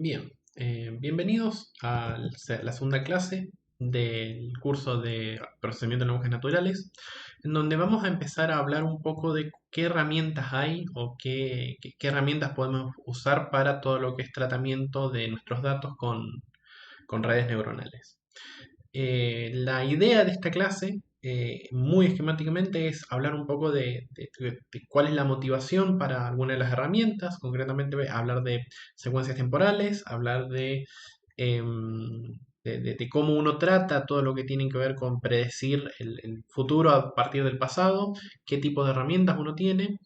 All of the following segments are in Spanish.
Bien, bienvenidos a la segunda clase del curso de procesamiento de lenguajes naturales, en donde vamos a empezar a hablar un poco de qué herramientas hay o qué herramientas podemos usar para todo lo que es tratamiento de nuestros datos con redes neuronales. La idea de esta clase, muy esquemáticamente, es hablar un poco de cuál es la motivación para alguna de las herramientas, concretamente hablar de secuencias temporales, hablar de cómo uno trata todo lo que tiene que ver con predecir el futuro a partir del pasado, qué tipo de herramientas uno tiene.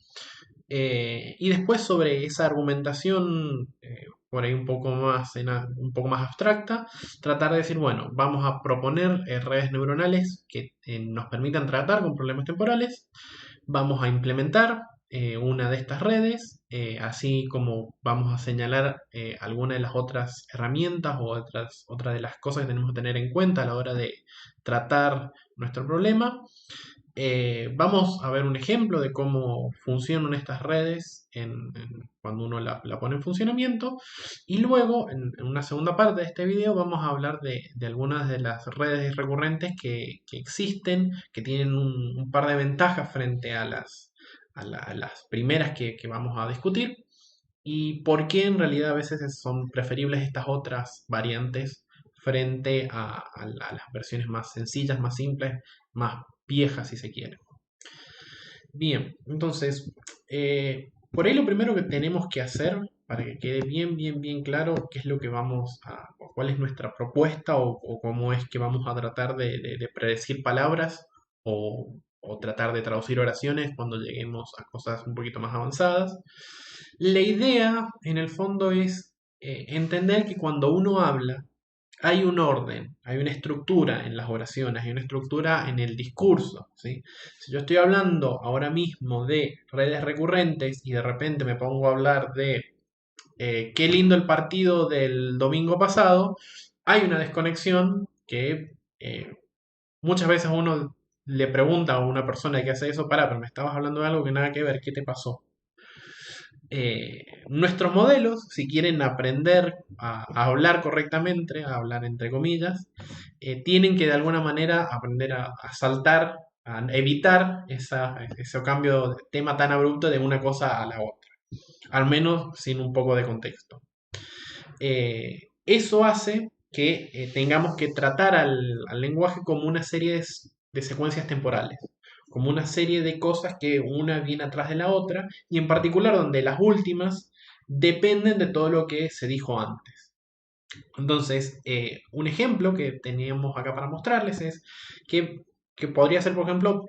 Y después sobre esa argumentación, por ahí un poco más abstracta, tratar de decir, bueno, vamos a proponer redes neuronales que nos permitan tratar con problemas temporales, vamos a implementar una de estas redes, así como vamos a señalar algunas de las otras herramientas o otras de las cosas que tenemos que tener en cuenta a la hora de tratar nuestro problema. Vamos a ver un ejemplo de cómo funcionan estas redes cuando uno la pone en funcionamiento. Y luego, en una segunda parte de este video, vamos a hablar de algunas de las redes recurrentes que existen, que tienen un par de ventajas frente a las primeras que vamos a discutir. Y por qué en realidad a veces son preferibles estas otras variantes frente a las versiones más sencillas, más simples, más viejas si se quiere. Bien, entonces, por ahí lo primero que tenemos que hacer para que quede bien claro qué es lo que o cuál es nuestra propuesta o cómo es que vamos a tratar de predecir palabras o tratar de traducir oraciones cuando lleguemos a cosas un poquito más avanzadas. La idea, en el fondo, es entender que cuando uno habla, hay un orden, hay una estructura en las oraciones, hay una estructura en el discurso, ¿sí? Si yo estoy hablando ahora mismo de redes recurrentes y de repente me pongo a hablar de qué lindo el partido del domingo pasado, hay una desconexión que muchas veces uno le pregunta a una persona que hace eso, pero me estabas hablando de algo que nada que ver, ¿qué te pasó? Nuestros modelos, si quieren aprender a hablar correctamente, a hablar entre comillas, tienen que de alguna manera aprender a saltar, a evitar ese cambio de tema tan abrupto de una cosa a la otra, al menos sin un poco de contexto. Eso hace que tengamos que tratar al lenguaje como una serie de secuencias temporales, como una serie de cosas que una viene atrás de la otra, y en particular donde las últimas dependen de todo lo que se dijo antes. Entonces, un ejemplo que teníamos acá para mostrarles es que podría ser, por ejemplo,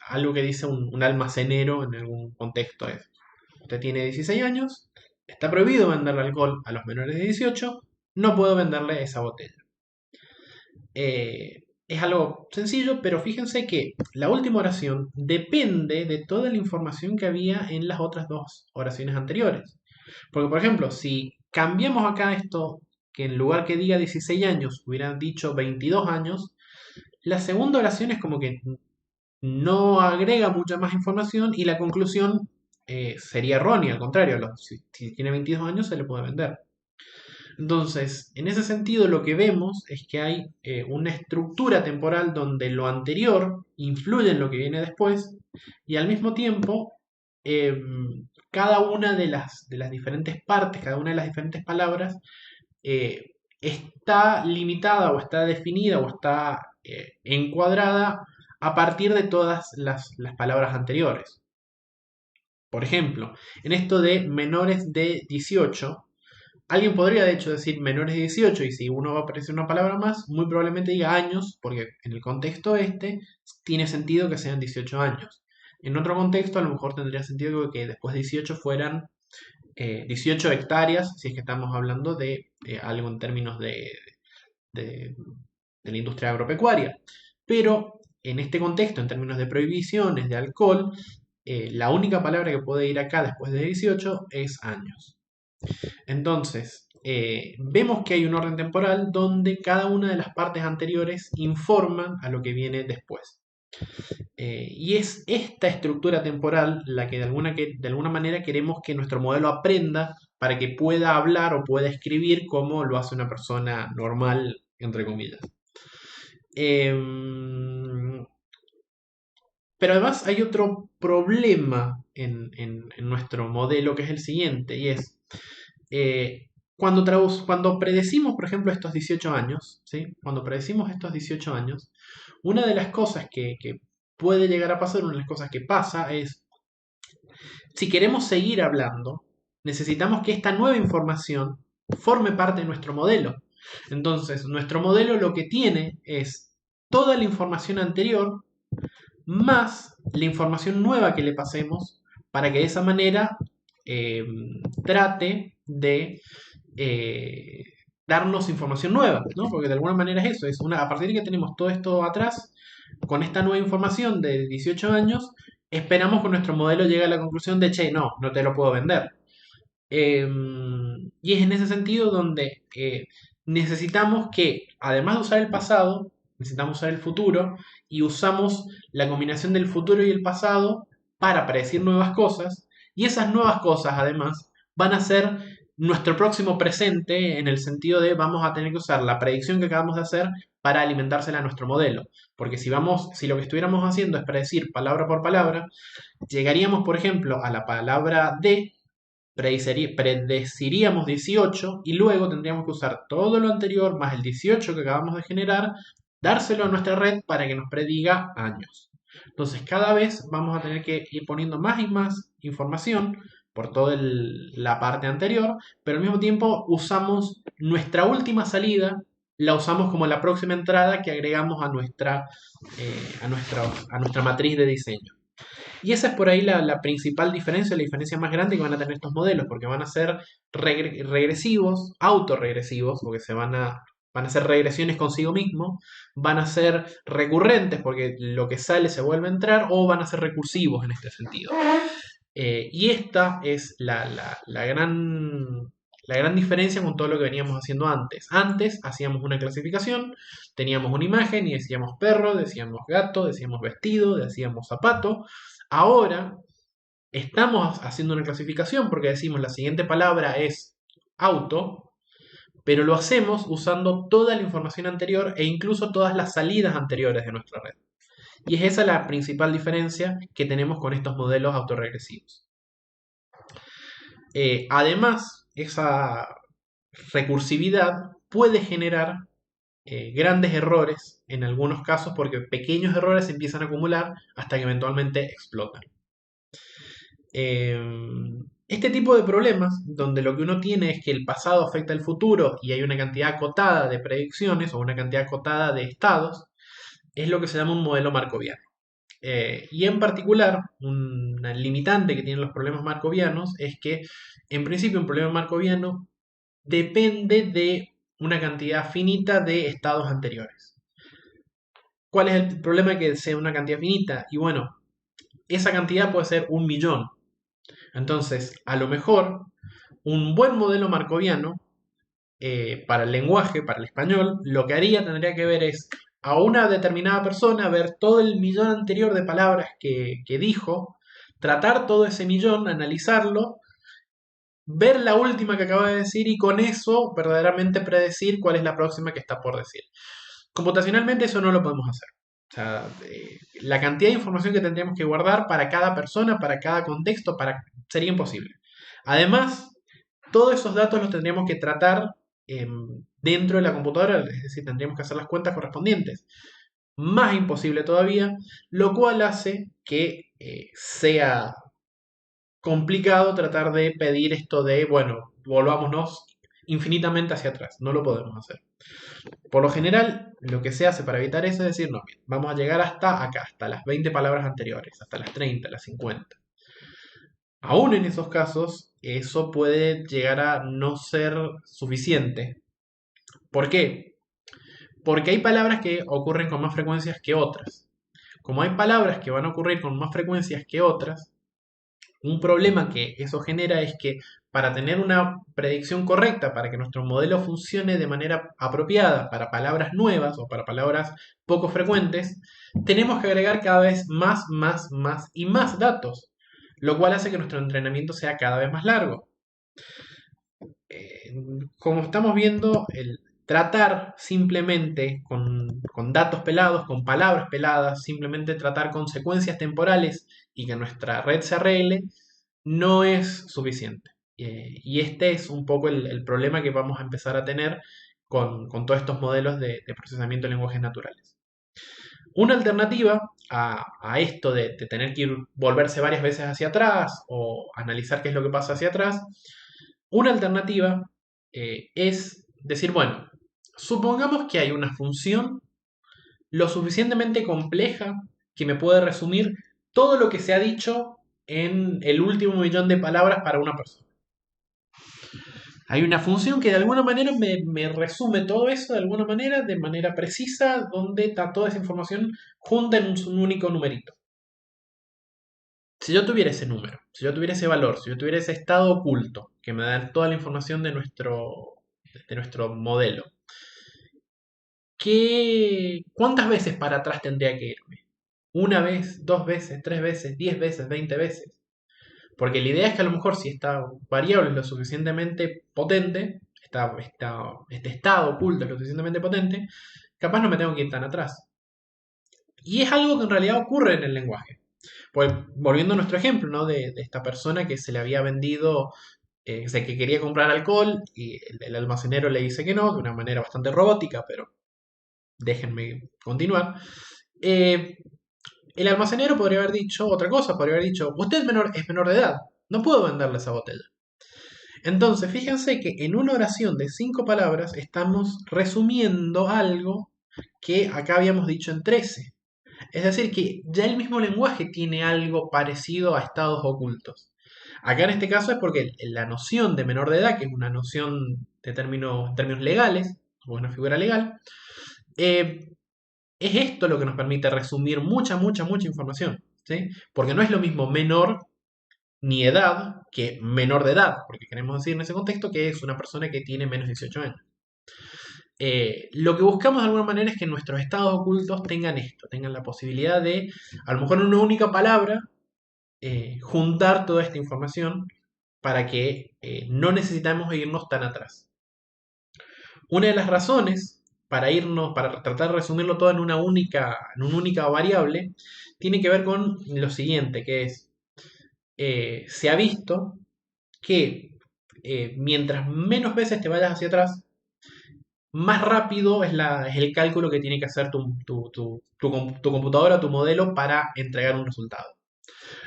algo que dice un almacenero en algún contexto es, usted tiene 16 años, está prohibido venderle alcohol a los menores de 18, no puedo venderle esa botella. Es algo sencillo, pero fíjense que la última oración depende de toda la información que había en las otras dos oraciones anteriores. Porque, por ejemplo, si cambiamos acá esto, que en lugar que diga 16 años, hubieran dicho 22 años, la segunda oración es como que no agrega mucha más información y la conclusión sería errónea, al contrario, si tiene 22 años se le puede vender. Entonces, en ese sentido, lo que vemos es que hay una estructura temporal donde lo anterior influye en lo que viene después y al mismo tiempo eh, cada una de las diferentes partes, cada una de las diferentes palabras está limitada o está definida o está encuadrada a partir de todas las palabras anteriores. Por ejemplo, en esto de menores de 18, alguien podría de hecho decir menores de 18 y si uno va a aparecer una palabra más, muy probablemente diga años, porque en el contexto tiene sentido que sean 18 años. En otro contexto a lo mejor tendría sentido que después de 18 fueran 18 hectáreas, si es que estamos hablando de algo en términos de- de la industria agropecuaria. Pero en este contexto, en términos de prohibiciones de alcohol, la única palabra que puede ir acá después de 18 es años. Entonces, vemos que hay un orden temporal donde cada una de las partes anteriores informan a lo que viene después. Y es esta estructura temporal la que de alguna manera queremos que nuestro modelo aprenda para que pueda hablar o pueda escribir como lo hace una persona normal, entre comillas. Em, pero además hay otro problema en nuestro modelo que es el siguiente, y es cuando predecimos, por ejemplo, estos 18 años, ¿sí? Cuando predecimos estos 18 años, una de las cosas que puede llegar a pasar, una de las cosas que pasa es, si queremos seguir hablando, necesitamos que esta nueva información forme parte de nuestro modelo. Entonces, nuestro modelo lo que tiene es toda la información anterior más la información nueva que le pasemos para que de esa manera eh, trate de eh, darnos información nueva, ¿no? Porque de alguna manera es eso, a partir de que tenemos todo esto atrás, con esta nueva información de 18 años, esperamos que nuestro modelo llegue a la conclusión de, che, no te lo puedo vender. Eh, y es en ese sentido donde necesitamos que, además de usar el pasado, necesitamos usar el futuro y usamos la combinación del futuro y el pasado para predecir nuevas cosas. Y esas nuevas cosas, además, van a ser nuestro próximo presente en el sentido de vamos a tener que usar la predicción que acabamos de hacer para alimentársela a nuestro modelo. Porque si lo que estuviéramos haciendo es predecir palabra por palabra, llegaríamos, por ejemplo, a la palabra D, predeciríamos 18 y luego tendríamos que usar todo lo anterior más el 18 que acabamos de generar, dárselo a nuestra red para que nos prediga años. Entonces cada vez vamos a tener que ir poniendo más y más información por toda la parte anterior, pero al mismo tiempo usamos nuestra última salida, la usamos como la próxima entrada que agregamos a nuestra matriz de diseño. Y esa es por ahí la principal diferencia, la diferencia más grande que van a tener estos modelos, porque van a ser regresivos, autorregresivos, porque van a ser regresiones consigo mismo, van a ser recurrentes, porque lo que sale se vuelve a entrar, o van a ser recursivos en este sentido. Y esta es la gran diferencia con todo lo que veníamos haciendo antes. Antes hacíamos una clasificación, teníamos una imagen y decíamos perro, decíamos gato, decíamos vestido, decíamos zapato. Ahora estamos haciendo una clasificación porque decimos la siguiente palabra es auto, pero lo hacemos usando toda la información anterior e incluso todas las salidas anteriores de nuestra red. Y es esa la principal diferencia que tenemos con estos modelos autorregresivos. Además, esa recursividad puede generar grandes errores en algunos casos porque pequeños errores se empiezan a acumular hasta que eventualmente explotan. Este tipo de problemas, donde lo que uno tiene es que el pasado afecta al futuro y hay una cantidad acotada de predicciones o una cantidad acotada de estados, es lo que se llama un modelo markoviano. Y en particular, una limitante que tienen los problemas markovianos es que, en principio, un problema markoviano depende de una cantidad finita de estados anteriores. ¿Cuál es el problema de que sea una cantidad finita? Y bueno, esa cantidad puede ser 1.000.000. Entonces, a lo mejor, un buen modelo markoviano para el lenguaje, para el español, lo que tendría que ver es a una determinada persona, ver todo el millón anterior de palabras que dijo, tratar todo ese millón, analizarlo, ver la última que acaba de decir y con eso verdaderamente predecir cuál es la próxima que está por decir. Computacionalmente eso no lo podemos hacer. O sea, la cantidad de información que tendríamos que guardar para cada persona, para cada contexto, sería imposible. Además, todos esos datos los tendríamos que tratar dentro de la computadora, es decir, tendríamos que hacer las cuentas correspondientes. Más imposible todavía, lo cual hace que sea complicado tratar de pedir esto de, bueno, volvámonos infinitamente hacia atrás. No lo podemos hacer. Por lo general, lo que se hace para evitar eso es decir, no, bien, vamos a llegar hasta acá, hasta las 20 palabras anteriores, hasta las 30, las 50. Aún en esos casos, eso puede llegar a no ser suficiente. ¿Por qué? Porque hay palabras que ocurren con más frecuencias que otras. Como hay palabras que van a ocurrir con más frecuencias que otras, Un problema que eso genera es que para tener una predicción correcta, para que nuestro modelo funcione de manera apropiada para palabras nuevas o para palabras poco frecuentes, tenemos que agregar cada vez más y más datos, lo cual hace que nuestro entrenamiento sea cada vez más largo. Eh, Como estamos viendo, el tratar simplemente con datos pelados, con palabras peladas, simplemente tratar consecuencias temporales y que nuestra red se arregle, no es suficiente. Y este es un poco el problema que vamos a empezar a tener con todos estos modelos de procesamiento de lenguajes naturales. Una alternativa a esto de tener que volverse varias veces hacia atrás o analizar qué es lo que pasa hacia atrás, una alternativa es decir, bueno, supongamos que hay una función lo suficientemente compleja que me puede resumir todo lo que se ha dicho en el último millón de palabras para una persona. Hay una función que de alguna manera me resume todo eso de manera precisa, donde está toda esa información junta en un único numerito. Si yo tuviera ese número, si yo tuviera ese valor, si yo tuviera ese estado oculto que me da toda la información de nuestro modelo, ¿cuántas veces para atrás tendría que irme? ¿Una vez, dos veces, tres veces, 10 veces, 20 veces? Porque la idea es que a lo mejor si esta variable es lo suficientemente potente, este estado oculto es lo suficientemente potente, capaz no me tengo que ir tan atrás. Y es algo que en realidad ocurre en el lenguaje. Pues volviendo a nuestro ejemplo, ¿no? De esta persona que se le había vendido, o sea, que quería comprar alcohol y el almacenero le dice que no, de una manera bastante robótica, pero déjenme continuar. Eh, el almacenero podría haber dicho otra cosa, podría haber dicho, usted es menor de edad, no puedo venderle esa botella. Entonces, fíjense que en una oración de 5 palabras estamos resumiendo algo que acá habíamos dicho en 13. Es decir, que ya el mismo lenguaje tiene algo parecido a estados ocultos. Acá en este caso es porque la noción de menor de edad, que es una noción de términos legales, o una figura legal, eh, es esto lo que nos permite resumir mucha información. ¿Sí? Porque no es lo mismo menor ni edad que menor de edad, porque queremos decir en ese contexto que es una persona que tiene menos de 18 años. Lo que buscamos de alguna manera es que nuestros estados ocultos tengan esto, tengan la posibilidad de, a lo mejor en una única palabra, juntar toda esta información para que no necesitamos irnos tan atrás. Una de las razones para tratar de resumirlo todo en una única variable, tiene que ver con lo siguiente, que es, se ha visto que mientras menos veces te vayas hacia atrás, más rápido es el cálculo que tiene que hacer tu computadora, tu modelo para entregar un resultado.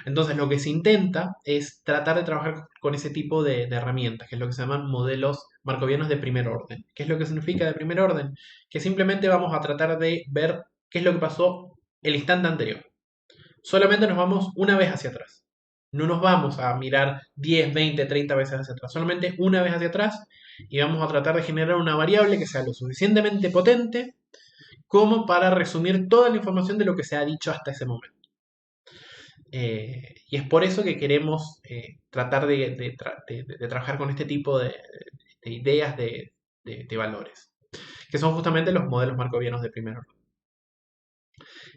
Entonces lo que se intenta es tratar de trabajar con ese tipo de herramientas, que es lo que se llaman modelos markovianos de primer orden. ¿Qué es lo que significa de primer orden? Que simplemente vamos a tratar de ver qué es lo que pasó el instante anterior. Solamente nos vamos una vez hacia atrás. No nos vamos a mirar 10, 20, 30 veces hacia atrás. Solamente una vez hacia atrás y vamos a tratar de generar una variable que sea lo suficientemente potente como para resumir toda la información de lo que se ha dicho hasta ese momento. Y es por eso que queremos tratar de trabajar con este tipo de ideas de valores, que son justamente los modelos markovianos de primer orden.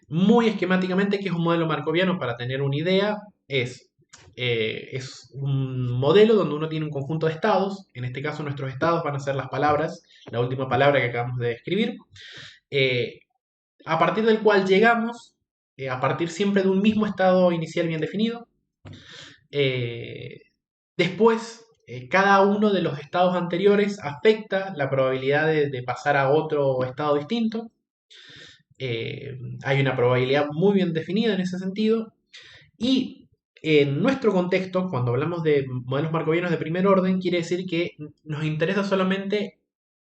Muy esquemáticamente, ¿qué es un modelo markoviano? Para tener una idea, es un modelo donde uno tiene un conjunto de estados. En este caso, nuestros estados van a ser las palabras, la última palabra que acabamos de escribir, a partir del cual llegamos, a partir siempre de un mismo estado inicial bien definido. Después, cada uno de los estados anteriores afecta la probabilidad de pasar a otro estado distinto. Hay una probabilidad muy bien definida en ese sentido. Y en nuestro contexto, cuando hablamos de modelos markovianos de primer orden, quiere decir que nos interesa solamente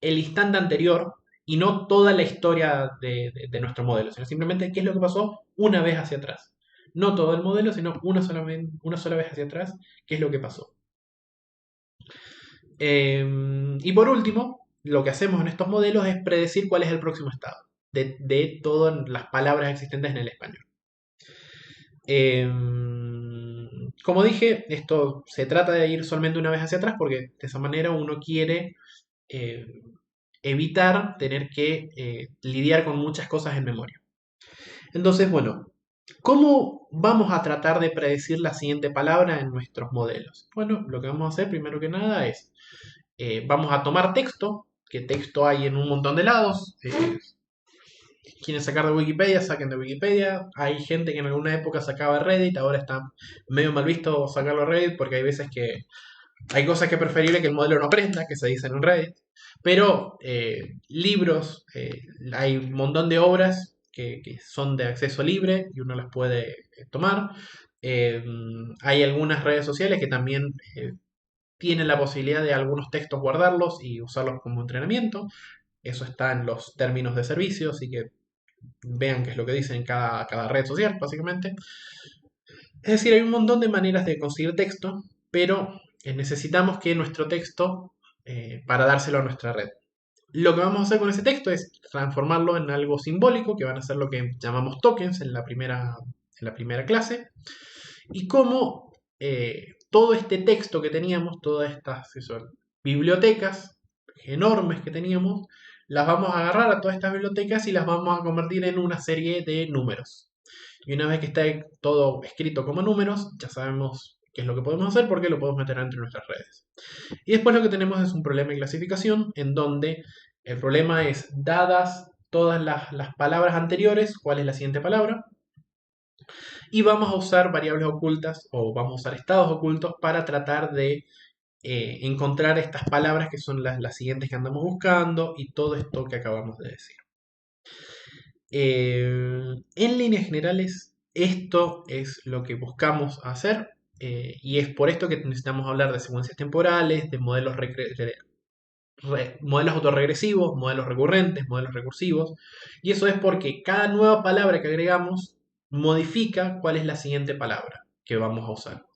el instante anterior y no toda la historia de nuestro modelo, sino simplemente qué es lo que pasó una vez hacia atrás. No todo el modelo, sino una sola vez hacia atrás, qué es lo que pasó. Y por último, lo que hacemos en estos modelos es predecir cuál es el próximo estado de todas las palabras existentes en el español. Como dije, esto se trata de ir solamente una vez hacia atrás porque de esa manera uno quiere eh, evitar tener que lidiar con muchas cosas en memoria. Entonces, bueno, ¿cómo vamos a tratar de predecir la siguiente palabra en nuestros modelos? Bueno, lo que vamos a hacer primero que nada es, vamos a tomar texto, que texto hay en un montón de lados. Quieren sacar de Wikipedia, saquen de Wikipedia. Hay gente que en alguna época sacaba de Reddit, ahora está medio mal visto sacarlo de Reddit porque hay veces que hay cosas que es preferible que el modelo no aprenda, que se dicen en Reddit. Pero libros, hay un montón de obras que son de acceso libre y uno las puede tomar. Eh, Hay algunas redes sociales que también tienen la posibilidad de algunos textos guardarlos y usarlos como entrenamiento. Eso está en los términos de servicio, así que vean qué es lo que dicen en cada red social, básicamente. Es decir, hay un montón de maneras de conseguir texto, pero necesitamos que nuestro texto, para dárselo a nuestra red. Lo que vamos a hacer con ese texto es transformarlo en algo simbólico, que van a ser lo que llamamos tokens en la primera clase, y cómo todo este texto que teníamos, todas estas bibliotecas enormes que teníamos, las vamos a agarrar a todas estas bibliotecas y las vamos a convertir en una serie de números. Y una vez que está todo escrito como números, ya sabemos qué es lo que podemos hacer porque lo podemos meter entre nuestras redes. Y después lo que tenemos es un problema de clasificación en donde el problema es, dadas todas las palabras anteriores, ¿cuál es la siguiente palabra? Y vamos a usar variables ocultas o vamos a usar estados ocultos para tratar de encontrar estas palabras que son las siguientes que andamos buscando y todo esto que acabamos de decir. En líneas generales, esto es lo que buscamos hacer y es por esto que necesitamos hablar de secuencias temporales, de modelos autorregresivos, modelos recurrentes, modelos recursivos, y eso es porque cada nueva palabra que agregamos modifica cuál es la siguiente palabra que vamos a usar.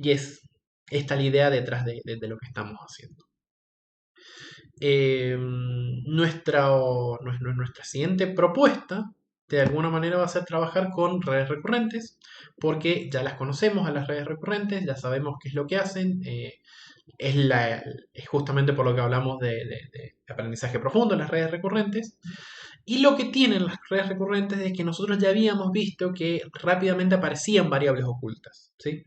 Y es esta la idea detrás de lo que estamos haciendo. Nuestra siguiente propuesta de alguna manera va a ser trabajar con redes recurrentes, porque ya las conocemos a las redes recurrentes, ya sabemos qué es lo que hacen, es justamente por lo que hablamos de aprendizaje profundo, las redes recurrentes. Y lo que tienen las redes recurrentes es que nosotros ya habíamos visto que rápidamente aparecían variables ocultas, ¿sí?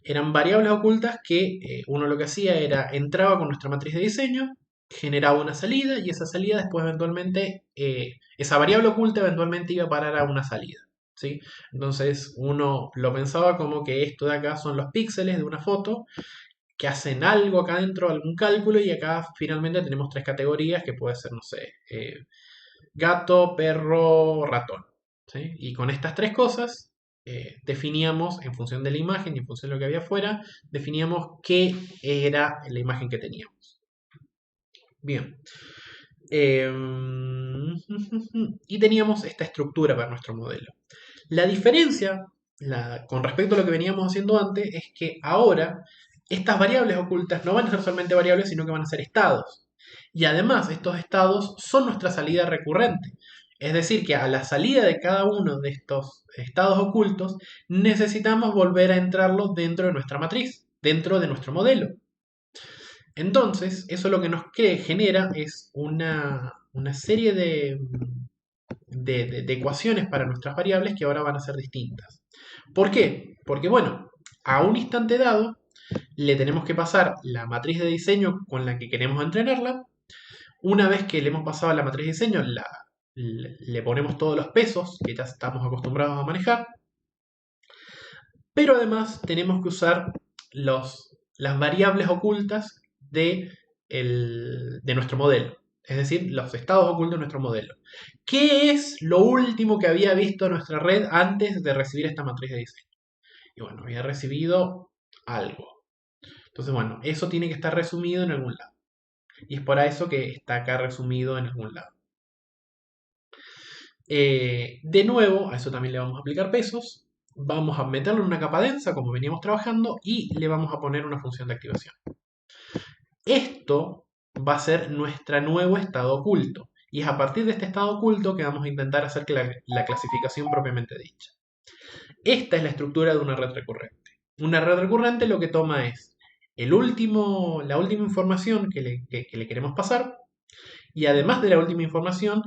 Eran variables ocultas que uno lo que hacía era entraba con nuestra matriz de diseño, generaba una salida y esa salida después eventualmente, esa variable oculta eventualmente iba a parar a una salida, ¿sí? Entonces uno lo pensaba como que esto de acá son los píxeles de una foto que hacen algo acá dentro, algún cálculo, y acá finalmente tenemos tres categorías que puede ser, no sé, gato, perro, ratón. ¿Sí? Y con estas tres cosas definíamos, en función de la imagen y en función de lo que había afuera, definíamos qué era la imagen que teníamos. Bien. Y teníamos esta estructura para nuestro modelo. La diferencia con respecto a lo que veníamos haciendo antes es que ahora estas variables ocultas no van a ser solamente variables, sino que van a ser estados. Y además, estos estados son nuestra salida recurrente. Es decir, que a la salida de cada uno de estos estados ocultos, necesitamos volver a entrarlos dentro de nuestra matriz, dentro de nuestro modelo. Entonces, eso lo que nos genera es una serie de ecuaciones para nuestras variables que ahora van a ser distintas. ¿Por qué? Porque, bueno, a un instante dado le tenemos que pasar la matriz de diseño con la que queremos entrenarla. Una vez que le hemos pasado la matriz de diseño, le ponemos todos los pesos que ya estamos acostumbrados a manejar. Pero además tenemos que usar las variables ocultas de nuestro modelo. Es decir, los estados ocultos de nuestro modelo. ¿Qué es lo último que había visto nuestra red antes de recibir esta matriz de diseño? Y bueno, había recibido algo. Entonces, bueno, eso tiene que estar resumido en algún lado. Y es por eso que está acá resumido en algún lado. De nuevo, a eso también le vamos a aplicar pesos. Vamos a meterlo en una capa densa, como veníamos trabajando, y le vamos a poner una función de activación. Esto va a ser nuestro nuevo estado oculto. Y es a partir de este estado oculto que vamos a intentar hacer la clasificación propiamente dicha. Esta es la estructura de una red recurrente. Una red recurrente lo que toma es la última información que le queremos pasar, y además de la última información,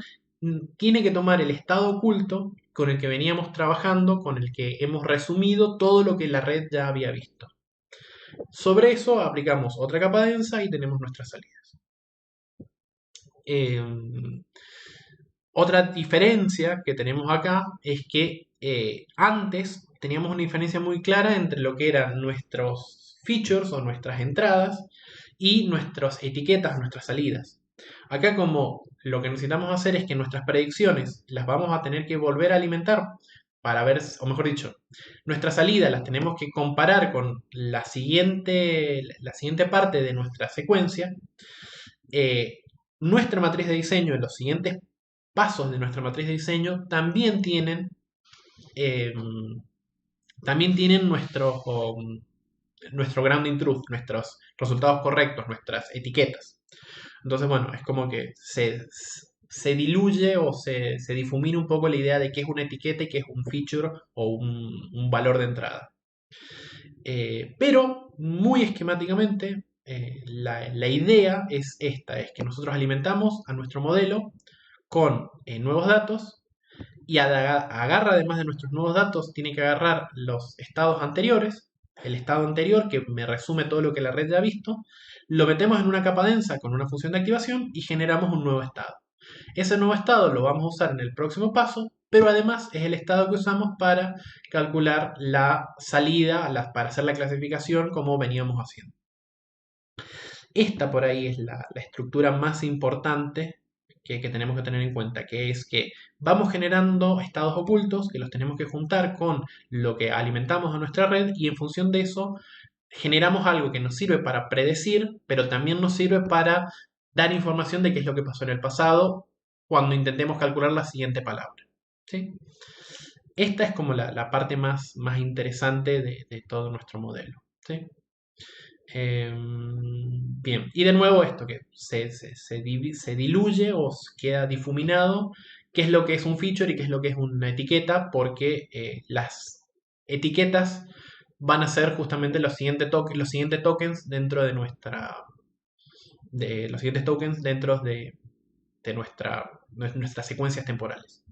tiene que tomar el estado oculto con el que veníamos trabajando, con el que hemos resumido todo lo que la red ya había visto. Sobre eso aplicamos otra capa densa y tenemos nuestras salidas. Otra diferencia que tenemos acá es que antes teníamos una diferencia muy clara entre lo que eran nuestros features o nuestras entradas y nuestras etiquetas, nuestras salidas. Acá, como lo que necesitamos hacer es que nuestras predicciones las vamos a tener que volver a alimentar para ver, o mejor dicho, nuestras salidas las tenemos que comparar con la siguiente parte de nuestra secuencia. Nuestra matriz de diseño, en los siguientes pasos de nuestra matriz de diseño, también tienen nuestro grounding truth, nuestros resultados correctos, nuestras etiquetas. Entonces, bueno, es como que se diluye o se difumina un poco la idea de qué es una etiqueta y qué es un feature o un valor de entrada. Pero, muy esquemáticamente, la idea es esta, es que nosotros alimentamos a nuestro modelo con nuevos datos, y agarra, además de nuestros nuevos datos, tiene que agarrar los estados anteriores, el estado anterior que me resume todo lo que la red ya ha visto, lo metemos en una capa densa con una función de activación y generamos un nuevo estado. Ese nuevo estado lo vamos a usar en el próximo paso, pero además es el estado que usamos para calcular la salida, para hacer la clasificación como veníamos haciendo. Esta por ahí es la estructura más importante que tenemos que tener en cuenta, que es que vamos generando estados ocultos que los tenemos que juntar con lo que alimentamos a nuestra red, y en función de eso generamos algo que nos sirve para predecir, pero también nos sirve para dar información de qué es lo que pasó en el pasado cuando intentemos calcular la siguiente palabra. ¿Sí? Esta es como la parte más interesante de todo nuestro modelo. ¿Sí? Bien, y de nuevo esto que se diluye o queda difuminado qué es lo que es un feature y qué es lo que es una etiqueta, porque las etiquetas van a ser justamente los siguientes tokens dentro de los siguientes tokens dentro de nuestras secuencias temporales.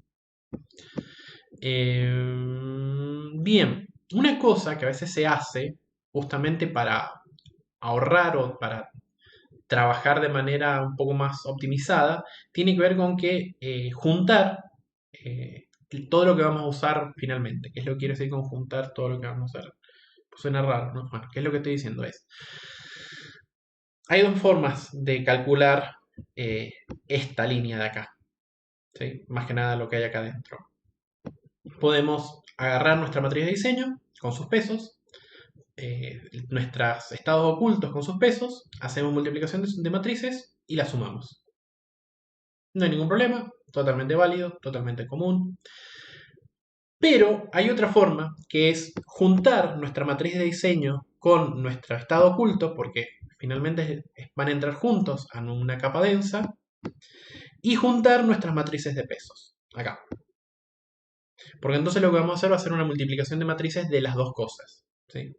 Bien, una cosa que a veces se hace justamente para ahorrar o para trabajar de manera un poco más optimizada, tiene que ver con que juntar todo lo que vamos a usar finalmente. ¿Qué es lo que quiero decir con juntar todo lo que vamos a usar? Pues suena raro, ¿no? Bueno, ¿qué es lo que estoy diciendo? Hay dos formas de calcular esta línea de acá, ¿sí? Más que nada lo que hay acá adentro. Podemos agarrar nuestra matriz de diseño con sus pesos, nuestros estados ocultos con sus pesos, hacemos multiplicación de matrices y las sumamos. No hay ningún problema, totalmente válido, totalmente común. Pero hay otra forma, que es juntar nuestra matriz de diseño con nuestro estado oculto, porque finalmente van a entrar juntos en una capa densa, y juntar nuestras matrices de pesos, acá. Porque entonces lo que vamos a hacer va a ser una multiplicación de matrices de las dos cosas, ¿sí?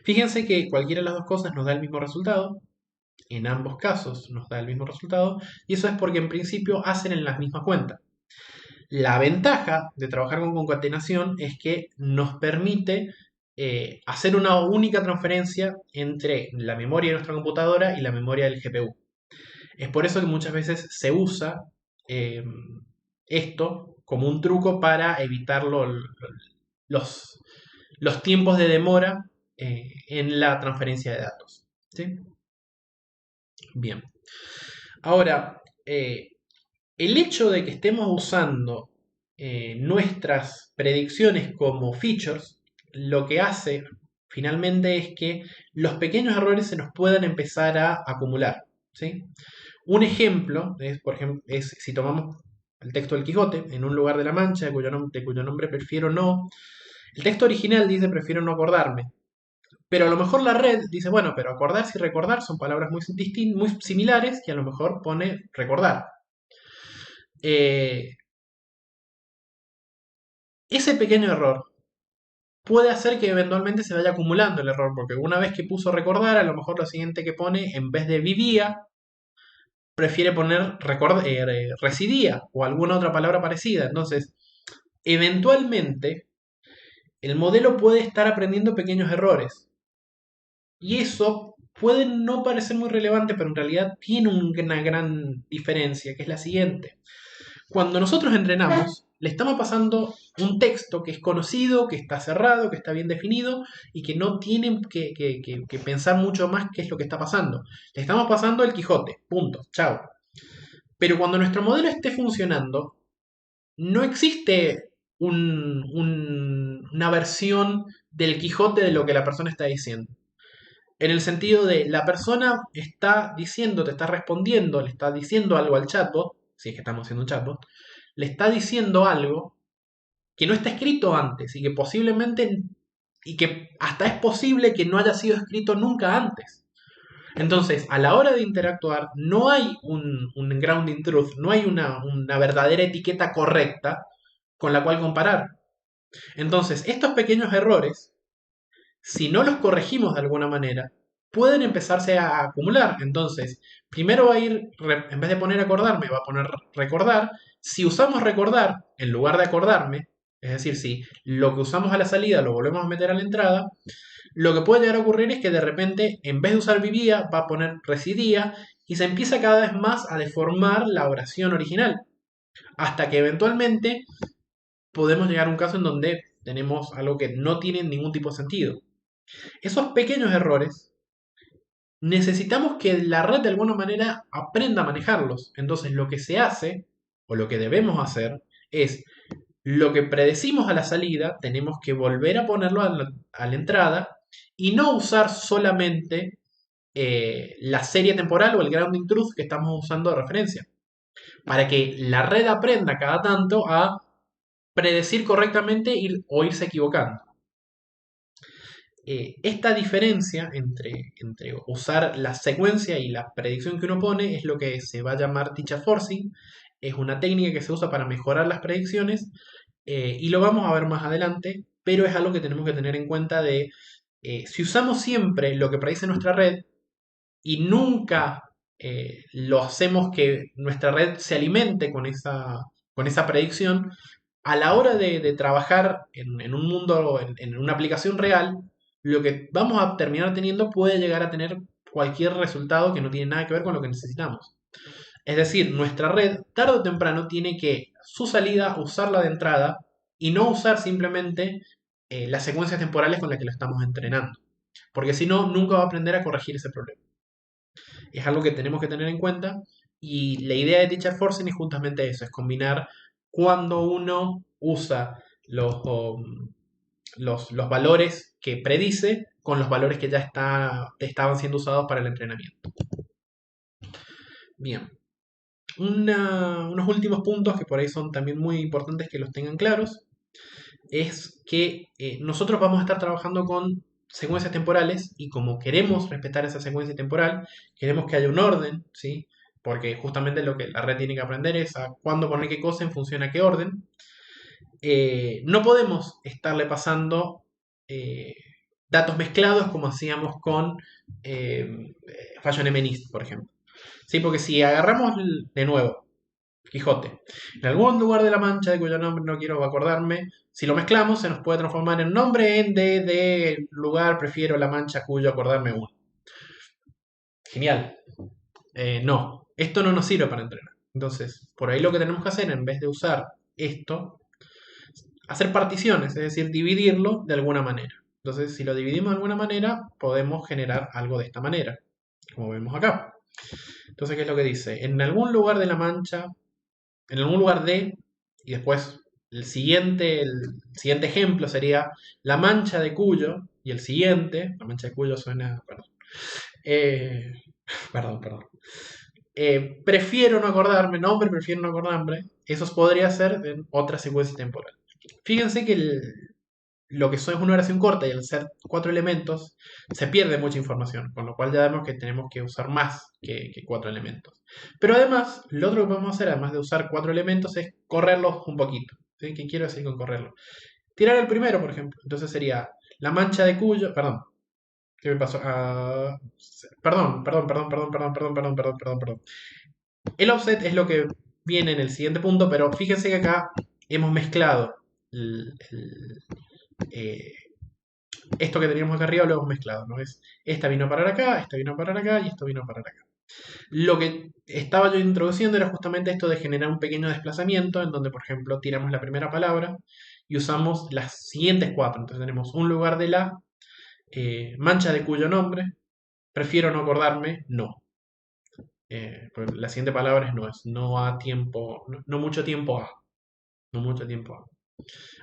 Fíjense que cualquiera de las dos cosas nos da el mismo resultado. En ambos casos nos da el mismo resultado. Y eso es porque en principio hacen en las mismas cuentas. La ventaja de trabajar con concatenación es que nos permite hacer una única transferencia entre la memoria de nuestra computadora y la memoria del GPU. Es por eso que muchas veces se usa esto como un truco para evitar los tiempos de demora en la transferencia de datos. ¿Sí? Bien. Ahora, el hecho de que estemos usando nuestras predicciones como features, lo que hace finalmente es que los pequeños errores se nos puedan empezar a acumular, ¿sí? Un ejemplo es si tomamos el texto del Quijote, en un lugar de la Mancha, de cuyo nombre prefiero no. El texto original dice prefiero no acordarme. Pero a lo mejor la red dice, bueno, pero acordarse y recordar son palabras muy similares y a lo mejor pone recordar. Eh, ese pequeño error puede hacer que eventualmente se vaya acumulando el error, porque una vez que puso recordar, a lo mejor lo siguiente que pone, en vez de vivía, prefiere poner residía o alguna otra palabra parecida. Entonces, eventualmente, el modelo puede estar aprendiendo pequeños errores. Y eso puede no parecer muy relevante, pero en realidad tiene una gran diferencia, que es la siguiente. Cuando nosotros entrenamos, le estamos pasando un texto que es conocido, que está cerrado, que está bien definido y que no tienen que pensar mucho más qué es lo que está pasando. Le estamos pasando el Quijote, punto, chao. Pero cuando nuestro modelo esté funcionando, no existe una versión del Quijote de lo que la persona está diciendo. En el sentido de la persona está diciendo, te está respondiendo, le está diciendo algo al chatbot, si es que estamos haciendo un chatbot, le está diciendo algo que no está escrito antes y que posiblemente, y que hasta es posible que no haya sido escrito nunca antes. Entonces, a la hora de interactuar, no hay un grounding truth, no hay una verdadera etiqueta correcta con la cual comparar. Entonces, estos pequeños errores, si no los corregimos de alguna manera, pueden empezarse a acumular. Entonces, primero va a ir, en vez de poner acordarme, va a poner recordar. Si usamos recordar en lugar de acordarme, es decir, si lo que usamos a la salida lo volvemos a meter a la entrada, lo que puede llegar a ocurrir es que de repente, en vez de usar vivía, va a poner residía y se empieza cada vez más a deformar la oración original. Hasta que eventualmente podemos llegar a un caso en donde tenemos algo que no tiene ningún tipo de sentido. Esos pequeños errores necesitamos que la red de alguna manera aprenda a manejarlos. Entonces lo que se hace, o lo que debemos hacer, es lo que predecimos a la salida, tenemos que volver a ponerlo a la entrada y no usar solamente la serie temporal o el grounding truth que estamos usando de referencia. Para que la red aprenda cada tanto a predecir correctamente o irse equivocando. Esta diferencia entre usar la secuencia y la predicción que uno pone es lo que se va a llamar teacher forcing. Es una técnica que se usa para mejorar las predicciones y lo vamos a ver más adelante, pero es algo que tenemos que tener en cuenta de si usamos siempre lo que predice nuestra red y nunca lo hacemos que nuestra red se alimente con esa predicción, a la hora de trabajar en un mundo, en una aplicación real, lo que vamos a terminar teniendo puede llegar a tener cualquier resultado que no tiene nada que ver con lo que necesitamos. Es decir, nuestra red tarde o temprano tiene que su salida usarla de entrada y no usar simplemente las secuencias temporales con las que lo estamos entrenando. Porque si no, nunca va a aprender a corregir ese problema. Es algo que tenemos que tener en cuenta y la idea de Teacher Forcing es justamente eso, es combinar cuando uno usa los valores que predice con los valores que ya estaban siendo usados para el entrenamiento. Bien, unos últimos puntos que por ahí son también muy importantes que los tengan claros es que nosotros vamos a estar trabajando con secuencias temporales y como queremos respetar esa secuencia temporal, queremos que haya un orden, ¿sí? Porque justamente lo que la red tiene que aprender es a cuándo poner qué cosa en función a qué orden. No podemos estarle pasando eh, datos mezclados como hacíamos con Fashion MNIST, por ejemplo. ¿Sí? Porque si agarramos de nuevo Quijote, en algún lugar de la Mancha, de cuyo nombre no quiero acordarme, si lo mezclamos se nos puede transformar en nombre en de lugar, prefiero la Mancha cuyo acordarme uno. Genial. No, esto no nos sirve para entrenar. Entonces, por ahí lo que tenemos que hacer, en vez de usar esto, hacer particiones, es decir, dividirlo de alguna manera. Entonces, si lo dividimos de alguna manera, podemos generar algo de esta manera, como vemos acá. Entonces, ¿qué es lo que dice? En algún lugar de la Mancha, en algún lugar de, y después el siguiente ejemplo sería la Mancha de Cuyo, y el siguiente, la Mancha de Cuyo suena, perdón, eh, perdón. Prefiero no acordarme, nombre, prefiero no acordarme, eso podría ser en otra secuencia temporal. Fíjense que lo que es una oración corta y al ser 4 elementos, se pierde mucha información, con lo cual ya vemos que tenemos que usar más que 4 elementos. Pero además, lo otro que podemos hacer, además de usar 4 elementos, es correrlos un poquito. ¿Sí? ¿Qué quiero decir con correrlo? Tirar el primero, por ejemplo. Entonces sería la mancha de Cuyo. Perdón, ¿qué me pasó? Perdón. El offset es lo que viene en el siguiente punto, pero fíjense que acá hemos mezclado eh, esto que teníamos acá arriba lo hemos mezclado, ¿no? Esta vino a parar acá, esta vino a parar acá y esto vino a parar acá. Lo que estaba yo introduciendo era justamente esto de generar un pequeño desplazamiento en donde, por ejemplo, tiramos la primera palabra y usamos las siguientes 4. Entonces tenemos un lugar de la, mancha de cuyo nombre, prefiero no acordarme, no. Pues la siguiente palabra es no a tiempo, no mucho tiempo a, no mucho tiempo a.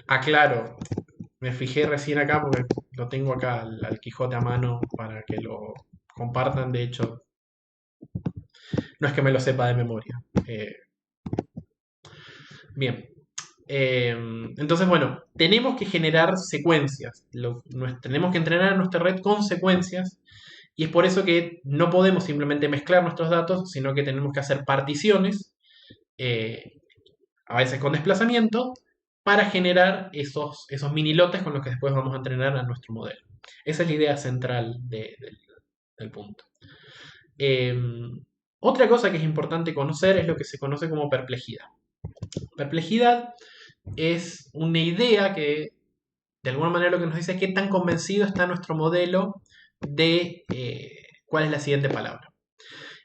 Aclaro, me fijé recién acá porque lo tengo acá al Quijote a mano para que lo compartan. De hecho, no es que me lo sepa de memoria. Bien. Entonces, bueno, tenemos que generar secuencias. Tenemos que entrenar a nuestra red con secuencias. Y es por eso que no podemos simplemente mezclar nuestros datos, sino que tenemos que hacer particiones, a veces con desplazamiento, para generar esos mini lotes con los que después vamos a entrenar a nuestro modelo. Esa es la idea central del punto. Otra cosa que es importante conocer es lo que se conoce como perplejidad. Perplejidad es una idea que de alguna manera lo que nos dice es qué tan convencido está nuestro modelo de cuál es la siguiente palabra.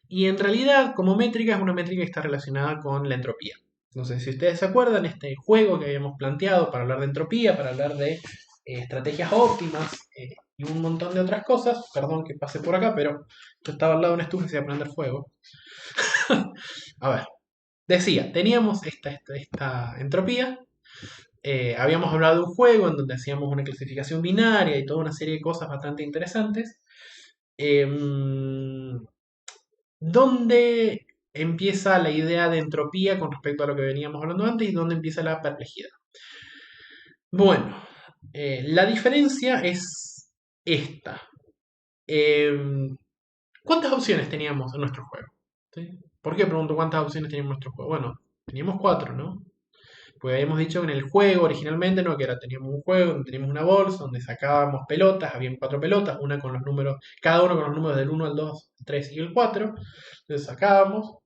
Y en realidad, como métrica, es una métrica que está relacionada con la entropía. Entonces, si ustedes se acuerdan, este juego que habíamos planteado para hablar de entropía, para hablar de estrategias óptimas y un montón de otras cosas, perdón que pase por acá, pero yo estaba al lado de una estufa y se iba a prender fuego. A ver, decía, teníamos esta entropía. Habíamos hablado de un juego en donde hacíamos una clasificación binaria y toda una serie de cosas bastante interesantes. ¿Dónde empieza la idea de entropía con respecto a lo que veníamos hablando antes y dónde empieza la perplejidad? Bueno, la diferencia es esta. ¿Cuántas opciones teníamos en nuestro juego? ¿Sí? ¿Por qué pregunto cuántas opciones teníamos en nuestro juego? Bueno, teníamos 4, ¿no? Pues habíamos dicho que en el juego originalmente, ¿no? Que era, teníamos un juego donde teníamos una bolsa, donde sacábamos pelotas, habían 4 pelotas, una con los números, cada uno con los números del 1 al 2, el 3 y el 4. Entonces sacábamos.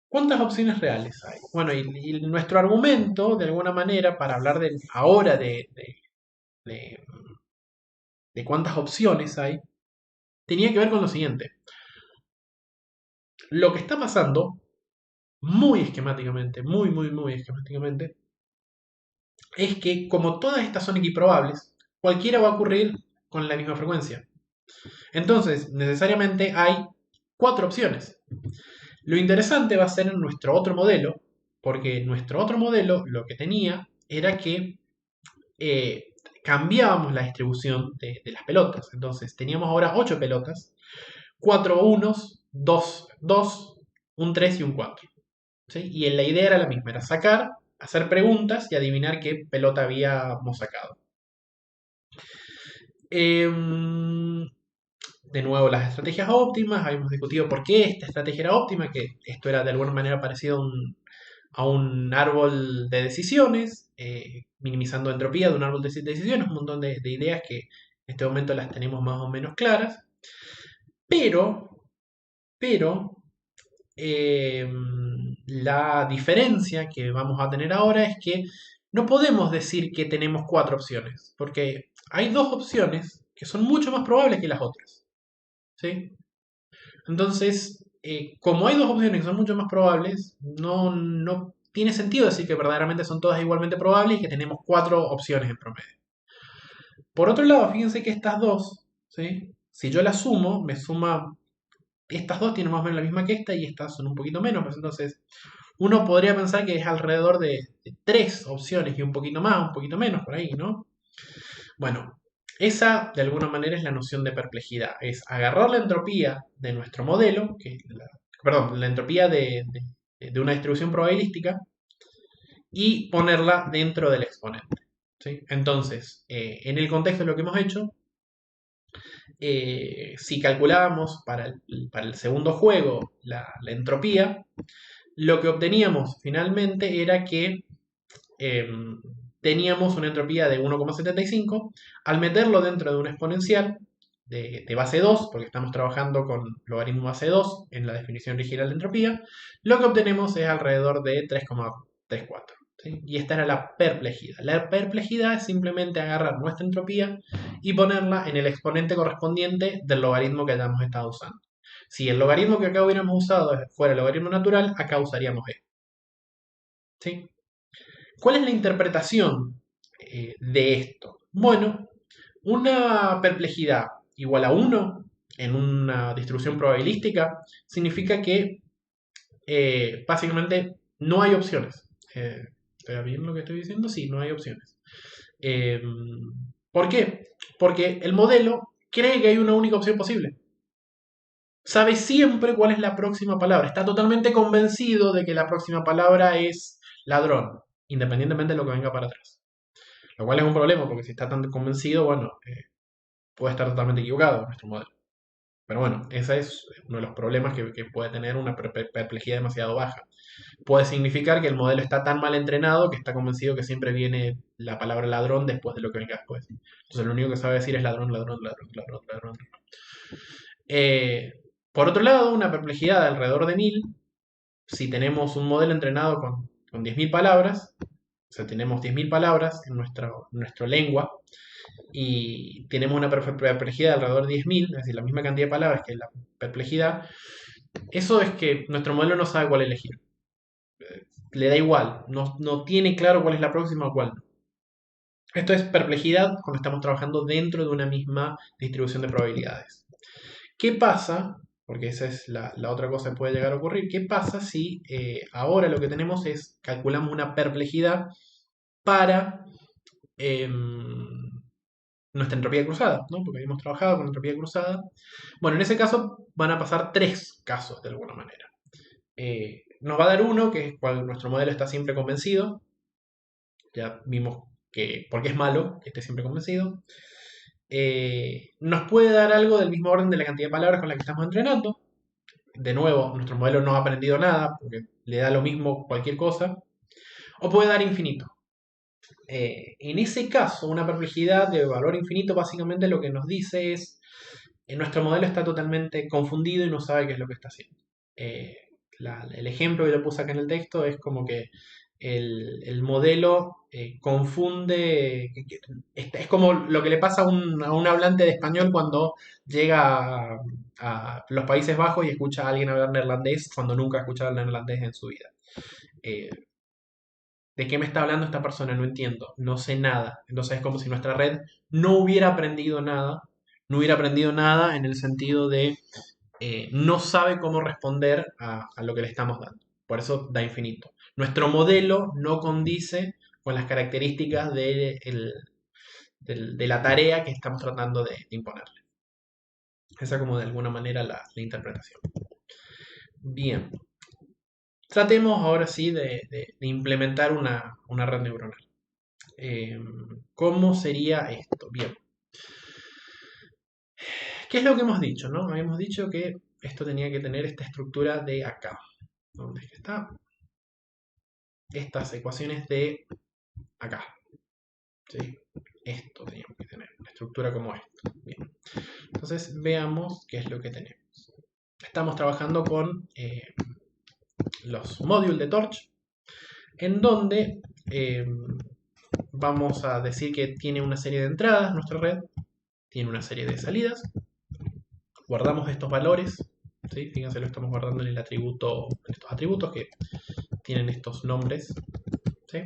¿Cuántas opciones reales hay? Bueno, y nuestro argumento, de alguna manera, para hablar ahora de, de cuántas opciones hay, tenía que ver con lo siguiente. Lo que está pasando, muy esquemáticamente, muy esquemáticamente, es que como todas estas son equiprobables, cualquiera va a ocurrir con la misma frecuencia. Entonces, necesariamente hay 4 opciones. Lo interesante va a ser en nuestro otro modelo, porque nuestro otro modelo lo que tenía era que cambiábamos la distribución de las pelotas. Entonces, teníamos ahora 8 pelotas, 4 unos, 2 2, un 3 y un 4. ¿Sí? Y la idea era la misma, era sacar, hacer preguntas y adivinar qué pelota habíamos sacado. De nuevo, las estrategias óptimas, habíamos discutido por qué esta estrategia era óptima, que esto era de alguna manera parecido a un árbol de decisiones, minimizando entropía de un árbol de decisiones, un montón de ideas que en este momento las tenemos más o menos claras, pero la diferencia que vamos a tener ahora es que no podemos decir que tenemos 4 opciones, porque hay 2 opciones que son mucho más probables que las otras. ¿Sí? Entonces, como hay 2 opciones que son mucho más probables, no tiene sentido decir que verdaderamente son todas igualmente probables y que tenemos 4 opciones en promedio. Por otro lado, fíjense que estas dos, ¿sí? Si yo las sumo, me suma. Estas dos tienen más o menos la misma que esta y estas son un poquito menos. Pues entonces, uno podría pensar que es alrededor de 3 opciones y un poquito más, un poquito menos por ahí, ¿no? Bueno, esa de alguna manera es la noción de perplejidad. Es agarrar la entropía de nuestro modelo, perdón, la entropía de una distribución probabilística y ponerla dentro del exponente. ¿sí? Entonces, en el contexto de lo que hemos hecho, si calculábamos para el segundo juego la entropía, lo que obteníamos finalmente era que eh, teníamos una entropía de 1,75. Al meterlo dentro de una exponencial de base 2, porque estamos trabajando con logaritmo base 2 en la definición original de entropía, lo que obtenemos es alrededor de 3,34. ¿Sí? Y esta era la perplejidad. La perplejidad es simplemente agarrar nuestra entropía y ponerla en el exponente correspondiente del logaritmo que hayamos estado usando. Si el logaritmo que acá hubiéramos usado fuera el logaritmo natural, acá usaríamos e. ¿Sí? ¿Cuál es la interpretación de esto? Bueno, una perplejidad igual a 1 en una distribución probabilística significa que básicamente no hay opciones. ¿Está bien lo que estoy diciendo? Sí, no hay opciones. Eh, ¿Por qué? Porque el modelo cree que hay una única opción posible. Sabe siempre cuál es la próxima palabra. Está totalmente convencido de que la próxima palabra es ladrón, independientemente de lo que venga para atrás. Lo cual es un problema, porque si está tan convencido, bueno, puede estar totalmente equivocado nuestro modelo. Pero bueno, ese es uno de los problemas que puede tener una perplejidad demasiado baja. Puede significar que el modelo está tan mal entrenado que está convencido que siempre viene la palabra ladrón después de lo que venga después. Entonces lo único que sabe decir es ladrón, ladrón, ladrón, ladrón, ladrón. Eh, por otro lado, una perplejidad de alrededor de 1000, si tenemos un modelo entrenado con 10.000 palabras, o sea, tenemos 10.000 palabras en nuestra lengua, y tenemos una perplejidad de alrededor de 10.000, es decir, la misma cantidad de palabras que la perplejidad, eso es que nuestro modelo no sabe cuál elegir. Le da igual, no tiene claro cuál es la próxima o cuál no. Esto es perplejidad cuando estamos trabajando dentro de una misma distribución de probabilidades. ¿Qué pasa? Porque esa es la otra cosa que puede llegar a ocurrir. ¿Qué pasa si ahora lo que tenemos es, calculamos una perplejidad para nuestra entropía cruzada, ¿no? Porque habíamos trabajado con entropía cruzada. Bueno, en ese caso van a pasar tres casos de alguna manera. Nos va a dar uno, que es cuando nuestro modelo está siempre convencido. Ya vimos que, porque es malo que esté siempre convencido. Nos puede dar algo del mismo orden de la cantidad de palabras con la que estamos entrenando. De nuevo, nuestro modelo no ha aprendido nada, porque le da lo mismo cualquier cosa. O puede dar infinito. En ese caso, una perplejidad de valor infinito básicamente lo que nos dice es nuestro modelo está totalmente confundido y no sabe qué es lo que está haciendo. El ejemplo que le puse acá en el texto es como que el modelo confunde, es como lo que le pasa a un hablante de español cuando llega a los Países Bajos y escucha a alguien hablar neerlandés cuando nunca ha escuchado neerlandés en su vida. Eh, ¿De qué me está hablando esta persona? No entiendo, no sé nada. Entonces es como si nuestra red no hubiera aprendido nada, no hubiera aprendido nada en el sentido de no sabe cómo responder a lo que le estamos dando. Por eso da infinito. Nuestro modelo no condice con las características de la tarea que estamos tratando de imponerle. Esa como de alguna manera la interpretación. Bien. Tratemos ahora sí de implementar una red neuronal. ¿Cómo sería esto? Bien. ¿Qué es lo que hemos dicho? ¿No? Habíamos dicho que esto tenía que tener esta estructura de acá. ¿Dónde es que está? Estas ecuaciones de acá. ¿Sí? Esto teníamos que tener. Una estructura como esto. Bien. Entonces veamos qué es lo que tenemos. Estamos trabajando con los modules de Torch, en donde vamos a decir que tiene una serie de entradas nuestra red, tiene una serie de salidas. Guardamos estos valores, ¿sí? Fíjense, lo estamos guardando en el atributo, en estos atributos que tienen estos nombres, ¿sí?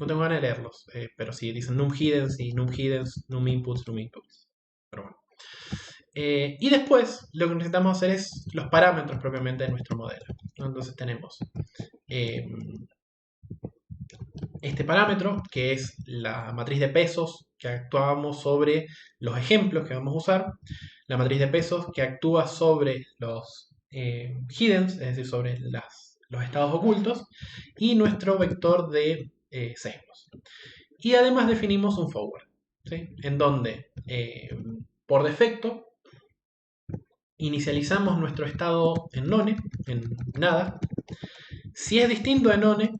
No tengo ganas de leerlos, pero sí dicen num hiddens y num hiddens, num inputs, num inputs. Pero bueno. Y después lo que necesitamos hacer es los parámetros propiamente de nuestro modelo, ¿no? Entonces tenemos este parámetro, que es la matriz de pesos que actuamos sobre los ejemplos que vamos a usar, la matriz de pesos que actúa sobre los hiddens, es decir, sobre los estados ocultos, y nuestro vector de sesgos. Y además definimos un forward, ¿sí? En donde por defecto inicializamos nuestro estado en none, en nada. Si es distinto a none,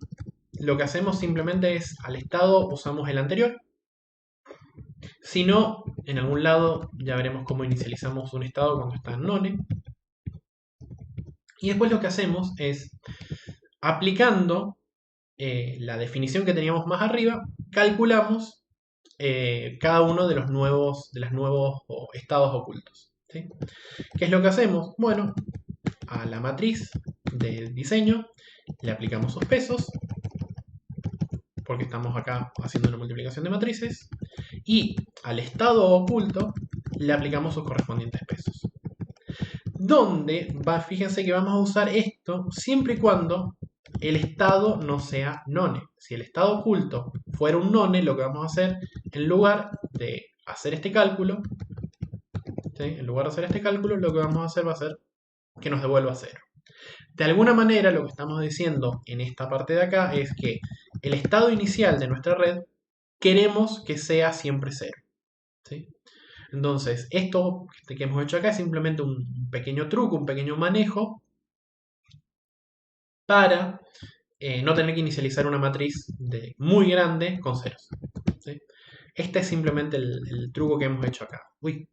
lo que hacemos simplemente es al estado usamos el anterior. Si no, en algún lado ya veremos cómo inicializamos un estado cuando está en none. Y después lo que hacemos es, aplicando la definición que teníamos más arriba, calculamos cada uno de los nuevos estados ocultos, ¿sí? ¿Qué es lo que hacemos? Bueno, a la matriz del diseño le aplicamos sus pesos, porque estamos acá haciendo una multiplicación de matrices, y al estado oculto le aplicamos sus correspondientes pesos. Donde fíjense que vamos a usar esto siempre y cuando el estado no sea none. Si el estado oculto fuera un none, lo que vamos a hacer, en lugar de hacer este cálculo, ¿sí? En lugar de hacer este cálculo, lo que vamos a hacer va a ser que nos devuelva 0. De alguna manera, lo que estamos diciendo en esta parte de acá es que el estado inicial de nuestra red queremos que sea siempre 0. ¿Sí? Entonces, esto que hemos hecho acá es simplemente un pequeño truco, un pequeño manejo para no tener que inicializar una matriz muy grande con ceros. ¿Sí? Este es simplemente el truco que hemos hecho acá. Uy.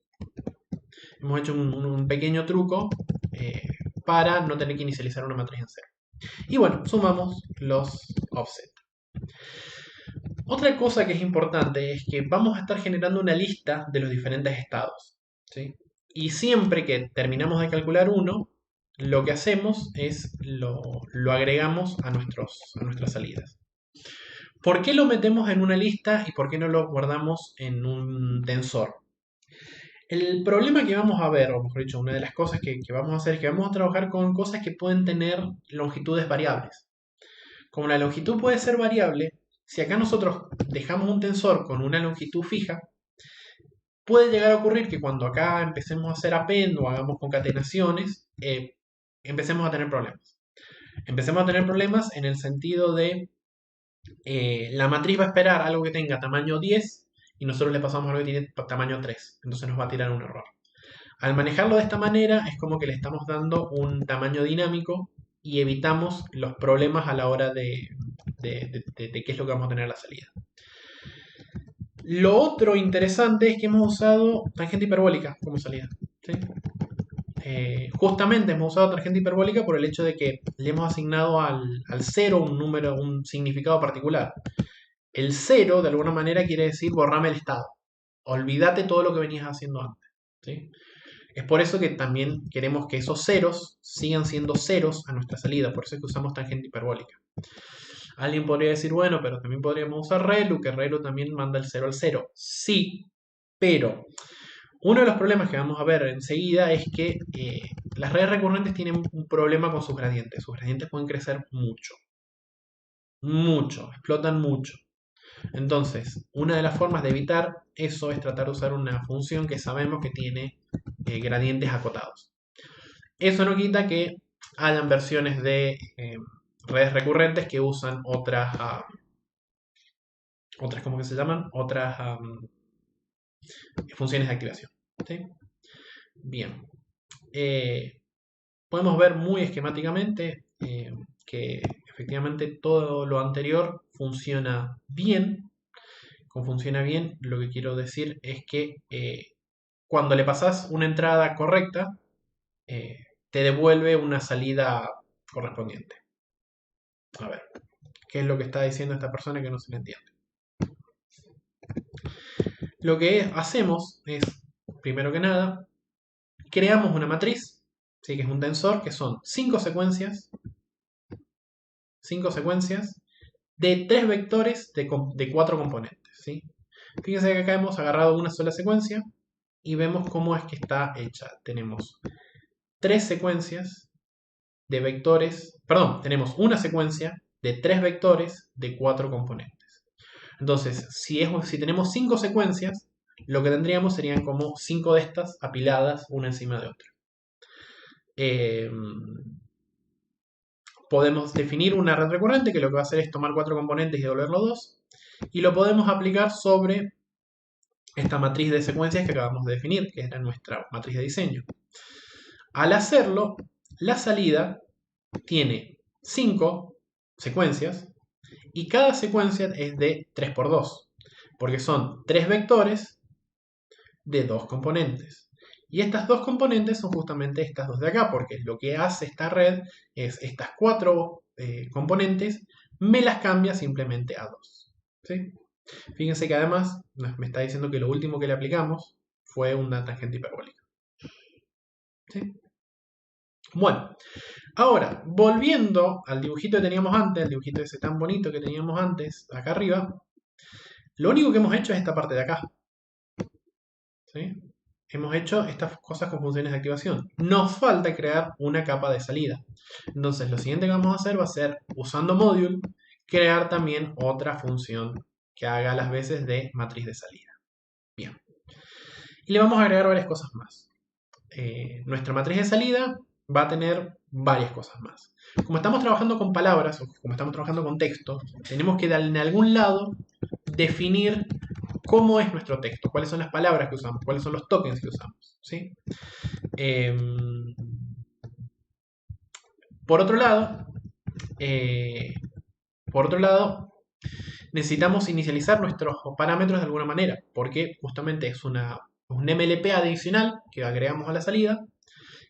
Hemos hecho un pequeño truco para no tener que inicializar una matriz en cero. Y bueno, sumamos los offset. Otra cosa que es importante es que vamos a estar generando una lista de los diferentes estados, ¿sí? Y siempre que terminamos de calcular uno, lo que hacemos es lo agregamos a nuestras salidas. ¿Por qué lo metemos en una lista y por qué no lo guardamos en un tensor? El problema que vamos a ver, o mejor dicho, una de las cosas que vamos a hacer es que vamos a trabajar con cosas que pueden tener longitudes variables. Como la longitud puede ser variable, si acá nosotros dejamos un tensor con una longitud fija, puede llegar a ocurrir que cuando acá empecemos a hacer append o hagamos concatenaciones, empecemos a tener problemas. Empecemos a tener problemas en el sentido de la matriz va a esperar algo que tenga tamaño 10 y nosotros le pasamos algo que tiene tamaño 3, entonces nos va a tirar un error. Al manejarlo de esta manera es como que le estamos dando un tamaño dinámico y evitamos los problemas a la hora de qué es lo que vamos a tener a la salida. Lo otro interesante es que hemos usado tangente hiperbólica como salida, ¿sí? Justamente hemos usado tangente hiperbólica por el hecho de que le hemos asignado al 0 un número, un significado particular. El 0 de alguna manera quiere decir borrame el estado. Olvídate todo lo que venías haciendo antes, ¿sí? Es por eso que también queremos que esos ceros sigan siendo ceros a nuestra salida. Por eso es que usamos tangente hiperbólica. Alguien podría decir, bueno, pero también podríamos usar ReLU, que ReLU también manda el 0 al 0. Sí, pero uno de los problemas que vamos a ver enseguida es que las redes recurrentes tienen un problema con sus gradientes. Sus gradientes pueden crecer mucho. Mucho, explotan mucho. Entonces, una de las formas de evitar eso es tratar de usar una función que sabemos que tiene gradientes acotados. Eso no quita que hayan versiones de redes recurrentes que usan otras, ¿cómo que se llaman? Otras funciones de activación. ¿Sí? Bien. Podemos ver muy esquemáticamente que efectivamente todo lo anterior funciona bien. Con funciona bien, lo que quiero decir es que cuando le pasas una entrada correcta, te devuelve una salida correspondiente. A ver, ¿qué es lo que está diciendo esta persona que no se le entiende? Lo que hacemos es, primero que nada, creamos una matriz, ¿sí? Que es un tensor, que son 5 secuencias de 3 vectores de 4 componentes. ¿Sí? Fíjense que acá hemos agarrado una sola secuencia y vemos cómo es que está hecha. Tenemos 3 secuencias de vectores, perdón, tenemos una secuencia de 3 vectores de 4 componentes. Entonces, si tenemos 5 secuencias, lo que tendríamos serían como 5 de estas apiladas una encima de otra. Podemos definir una red recurrente que lo que va a hacer es tomar 4 componentes y devolverlo 2. y lo podemos aplicar sobre esta matriz de secuencias que acabamos de definir, que era nuestra matriz de diseño. Al hacerlo, la salida tiene 5 secuencias y cada secuencia es de 3 por 2, porque son 3 vectores de 2 componentes. Y estas 2 componentes son justamente estas dos de acá, porque lo que hace esta red es estas 4 componentes, me las cambia simplemente a 2. ¿Sí? Fíjense que además me está diciendo que lo último que le aplicamos fue una tangente hiperbólica. ¿Sí? Bueno, ahora, volviendo al dibujito que teníamos antes, el dibujito ese tan bonito que teníamos antes, acá arriba, lo único que hemos hecho es esta parte de acá. ¿Sí? Hemos hecho estas cosas con funciones de activación. Nos falta crear una capa de salida. Entonces, lo siguiente que vamos a hacer va a ser, usando module, crear también otra función que haga las veces de matriz de salida. Bien. Y le vamos a agregar varias cosas más. Nuestra matriz de salida va a tener varias cosas más. Como estamos trabajando con palabras o como estamos trabajando con texto, tenemos que en algún lado definir cómo es nuestro texto, cuáles son las palabras que usamos, cuáles son los tokens que usamos. ¿Sí? Por otro lado, necesitamos inicializar nuestros parámetros de alguna manera, porque justamente es un MLP adicional que agregamos a la salida,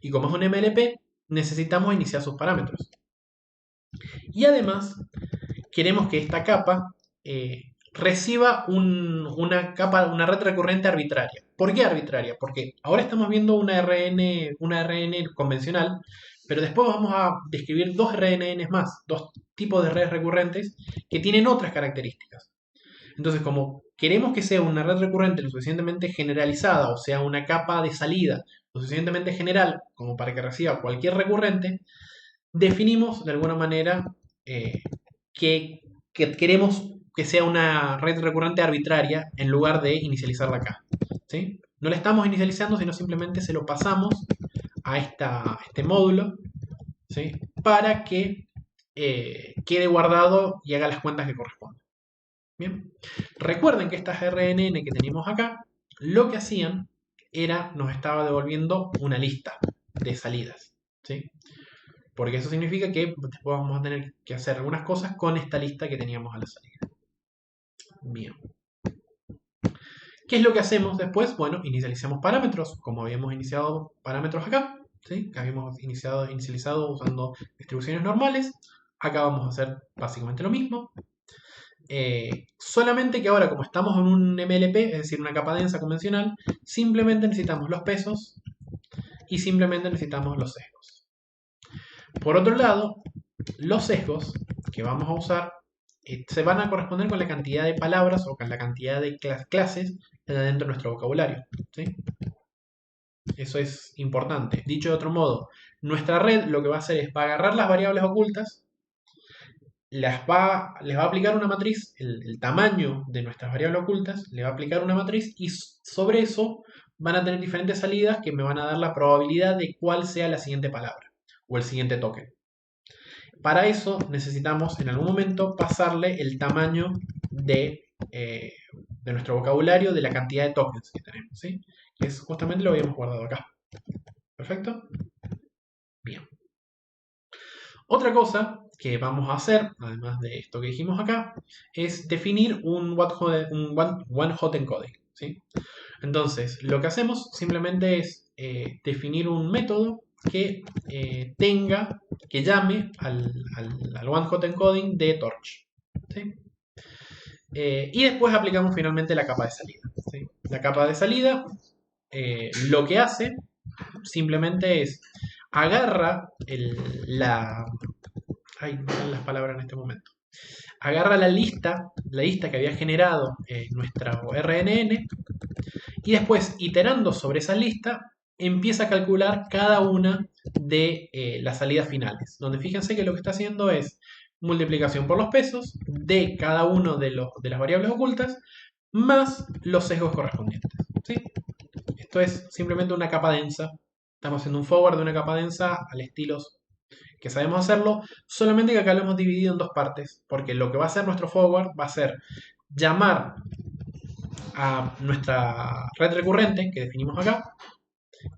y como es un MLP, necesitamos iniciar sus parámetros. Y además, queremos que esta capa reciba una red recurrente arbitraria. ¿Por qué arbitraria? Porque ahora estamos viendo una RN convencional, pero después vamos a describir dos RNNs más, dos tipos de redes recurrentes que tienen otras características. Entonces, como queremos que sea una red recurrente lo suficientemente generalizada, o sea, una capa de salida lo suficientemente general como para que reciba cualquier recurrente, definimos de alguna manera que queremos que sea una red recurrente arbitraria en lugar de inicializarla acá. ¿Sí? No la estamos inicializando, sino simplemente se lo pasamos a este módulo, ¿sí? Para que quede guardado y haga las cuentas que corresponden. Bien. Recuerden que estas RNN que teníamos acá, lo que hacían era, nos estaba devolviendo una lista de salidas. ¿Sí? Porque eso significa que después vamos a tener que hacer algunas cosas con esta lista que teníamos a la salida. Bien. ¿Qué es lo que hacemos después? Bueno, inicializamos parámetros, como habíamos iniciado parámetros acá, ¿sí? Que habíamos inicializado usando distribuciones normales. Acá vamos a hacer básicamente lo mismo. Solamente que ahora, como estamos en un MLP, es decir, una capa densa convencional, simplemente necesitamos los pesos y simplemente necesitamos los sesgos. Por otro lado, los sesgos que vamos a usar se van a corresponder con la cantidad de palabras o con la cantidad de clases que hay dentro de nuestro vocabulario. ¿Sí? Eso es importante. Dicho de otro modo, nuestra red lo que va a hacer es va a agarrar las variables ocultas, les va a aplicar una matriz, el tamaño de nuestras variables ocultas, le va a aplicar una matriz y sobre eso van a tener diferentes salidas que me van a dar la probabilidad de cuál sea la siguiente palabra o el siguiente token. Para eso necesitamos en algún momento pasarle el tamaño de nuestro vocabulario, de la cantidad de tokens que tenemos, ¿sí? Que es justamente lo que habíamos guardado acá. ¿Perfecto? Bien. Otra cosa que vamos a hacer, además de esto que dijimos acá, es definir un one-hot encoding, ¿sí? Entonces, lo que hacemos simplemente es definir un método que que llame al one-hot encoding de Torch. ¿Sí? Y después aplicamos finalmente la capa de salida. ¿Sí? La capa de salida lo que hace simplemente es agarra ay, no dan las palabras en este momento. Agarra la lista que había generado nuestra RNN y después, iterando sobre esa lista, empieza a calcular cada una de las salidas finales. Donde fíjense que lo que está haciendo es multiplicación por los pesos de cada uno de las variables ocultas más los sesgos correspondientes. ¿Sí? Esto es simplemente una capa densa. Estamos haciendo un forward de una capa densa al estilo que sabemos hacerlo, solamente que acá lo hemos dividido en dos partes, porque lo que va a ser nuestro forward va a ser llamar a nuestra red recurrente que definimos acá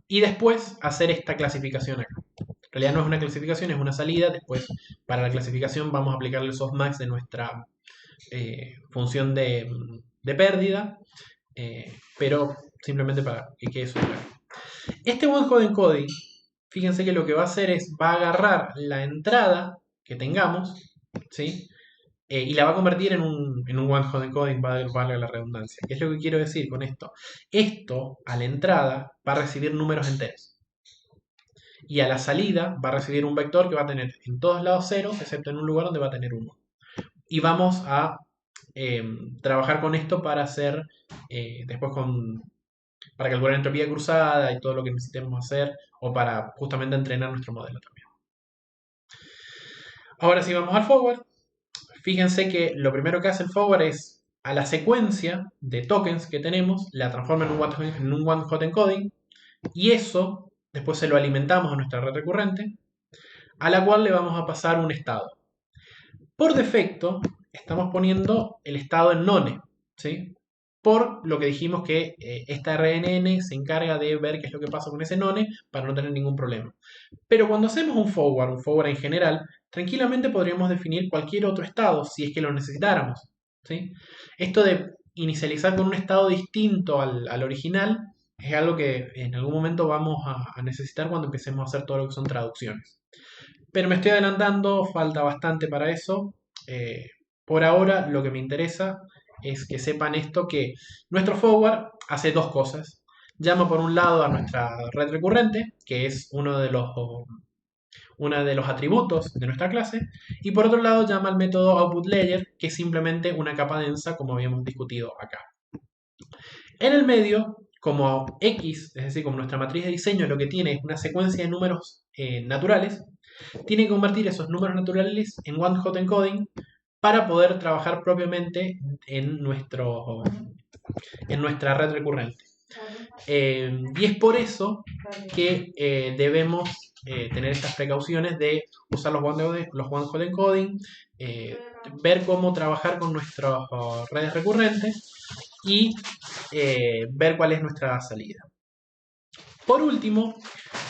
y después hacer esta clasificación acá. En realidad no es una clasificación, es una salida. Después, para la clasificación, vamos a aplicarle el softmax de nuestra función de pérdida, pero simplemente para que quede eso claro. Este one hot encoding, fíjense que lo que va a hacer es, va a agarrar la entrada que tengamos, ¿sí? Y la va a convertir en un one hot encoding, valga la redundancia. ¿Qué es lo que quiero decir con esto? Esto, a la entrada, va a recibir números enteros. Y a la salida va a recibir un vector que va a tener en todos lados ceros, excepto en un lugar donde va a tener 1. Y vamos a trabajar con esto para hacer, después para calcular entropía cruzada y todo lo que necesitemos hacer, o para justamente entrenar nuestro modelo también. Ahora sí vamos al forward. Fíjense que lo primero que hace el forward es, a la secuencia de tokens que tenemos, la transforma en un one hot encoding, y eso después se lo alimentamos a nuestra red recurrente, a la cual le vamos a pasar un estado. Por defecto, estamos poniendo el estado en none, ¿sí? Por lo que dijimos que esta RNN se encarga de ver qué es lo que pasa con ese none para no tener ningún problema. Pero cuando hacemos un forward en general, tranquilamente podríamos definir cualquier otro estado si es que lo necesitáramos, ¿sí? Esto de inicializar con un estado distinto al original es algo que en algún momento vamos a necesitar cuando empecemos a hacer todo lo que son traducciones. Pero me estoy adelantando, falta bastante para eso. Por ahora lo que me interesa es que sepan esto, que nuestro forward hace dos cosas. Llama por un lado a nuestra red recurrente, que es uno de los atributos de nuestra clase, y por otro lado llama al método outputLayer, que es simplemente una capa densa como habíamos discutido acá. En el medio, como X, es decir, como nuestra matriz de diseño lo que tiene es una secuencia de números naturales, tiene que convertir esos números naturales en one hot encoding para poder trabajar propiamente en nuestra red recurrente. Y es por eso que debemos tener estas precauciones de usar los one hot encoding, ver cómo trabajar con nuestras redes recurrentes y ver cuál es nuestra salida. Por último,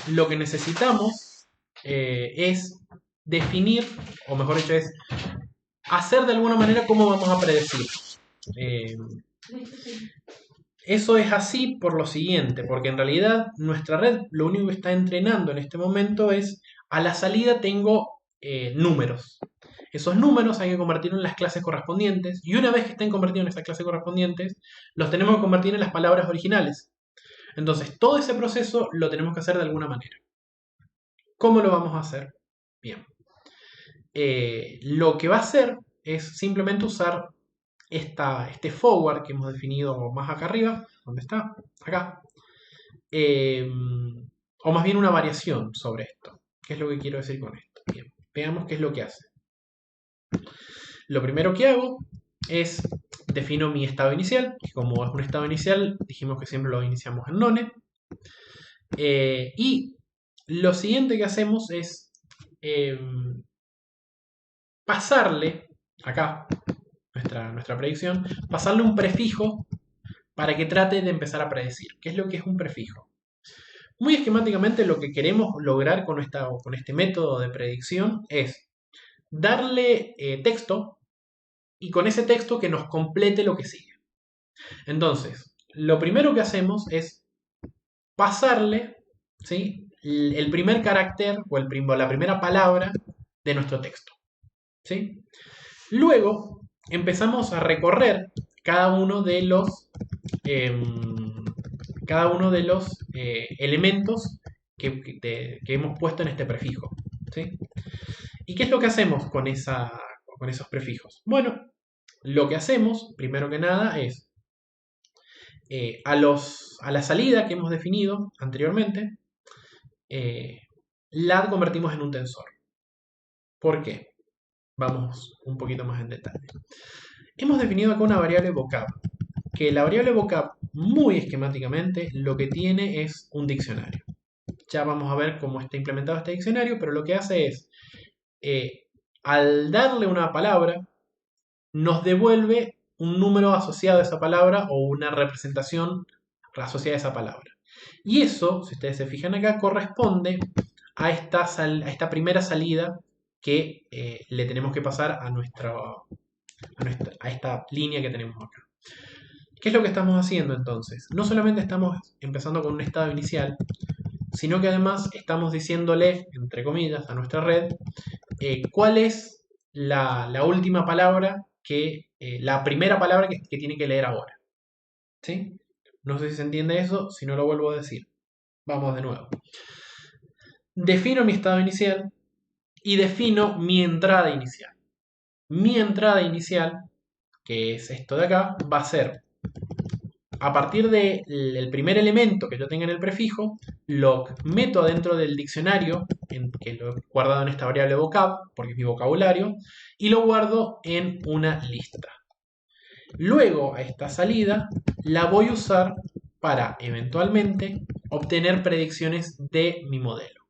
lo que necesitamos es definir, o mejor dicho, es hacer de alguna manera cómo vamos a predecir. Eso es así por lo siguiente, porque en realidad nuestra red lo único que está entrenando en este momento es, a la salida tengo números. Esos números hay que convertirlos en las clases correspondientes, y una vez que estén convertidos en estas clases correspondientes, los tenemos que convertir en las palabras originales. Entonces, todo ese proceso lo tenemos que hacer de alguna manera. ¿Cómo lo vamos a hacer? Bien. Lo que va a hacer es simplemente usar este forward que hemos definido más acá arriba. ¿Dónde está? Acá. O más bien una variación sobre esto. ¿Qué es lo que quiero decir con esto? Bien. Veamos qué es lo que hace. Lo primero que hago es defino mi estado inicial. Y como es un estado inicial, dijimos que siempre lo iniciamos en none. Y lo siguiente que hacemos es pasarle, acá, nuestra predicción, pasarle un prefijo para que trate de empezar a predecir. ¿Qué es lo que es un prefijo? Muy esquemáticamente lo que queremos lograr con este método de predicción es darle texto y con ese texto que nos complete lo que sigue. Entonces, lo primero que hacemos es pasarle, ¿sí?, el primer carácter o la primera palabra de nuestro texto, ¿sí? Luego empezamos a recorrer cada uno de los elementos que hemos puesto en este prefijo, ¿sí? ¿Y qué es lo que hacemos con esos prefijos? Bueno, lo que hacemos, primero que nada, es a la salida que hemos definido anteriormente, la convertimos en un tensor. ¿Por qué? Vamos un poquito más en detalle. Hemos definido acá una variable vocab, que la variable vocab, muy esquemáticamente, lo que tiene es un diccionario. Ya vamos a ver cómo está implementado este diccionario, pero lo que hace es, al darle una palabra, nos devuelve un número asociado a esa palabra o una representación asociada a esa palabra. Y eso, si ustedes se fijan acá, corresponde a esta primera salida que le tenemos que pasar a esta línea que tenemos acá. ¿Qué es lo que estamos haciendo entonces? No solamente estamos empezando con un estado inicial, sino que además estamos diciéndole, entre comillas, a nuestra red cuál es la última palabra la primera palabra que tiene que leer ahora. ¿Sí? No sé si se entiende eso, si no lo vuelvo a decir. Vamos de nuevo. Defino mi estado inicial y defino mi entrada inicial. Mi entrada inicial, que es esto de acá, va a ser a partir del primer elemento que yo tenga en el prefijo, lo meto adentro del diccionario, que lo he guardado en esta variable vocab, porque es mi vocabulario, y lo guardo en una lista. Luego, a esta salida, la voy a usar para, eventualmente, obtener predicciones de mi modelo.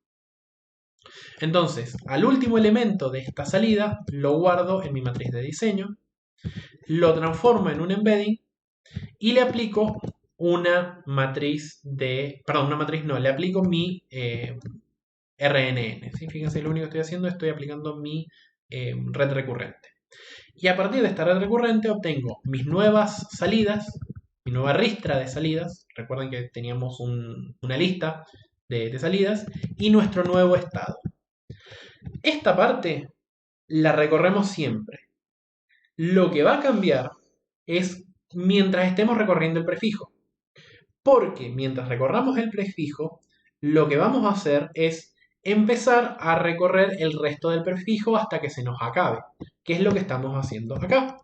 Entonces, al último elemento de esta salida, lo guardo en mi matriz de diseño, lo transformo en un embedding y le aplico una matriz le aplico mi RNN. ¿Sí? Fíjense, lo único que estoy haciendo es estoy aplicando mi red recurrente. Y a partir de esta red recurrente obtengo mis nuevas salidas, mi nueva ristra de salidas. Recuerden que teníamos una lista de salidas y nuestro nuevo estado. Esta parte la recorremos siempre. Lo que va a cambiar es mientras estemos recorriendo el prefijo. Porque mientras recorramos el prefijo, lo que vamos a hacer es empezar a recorrer el resto del prefijo hasta que se nos acabe. ¿Qué es lo que estamos haciendo acá?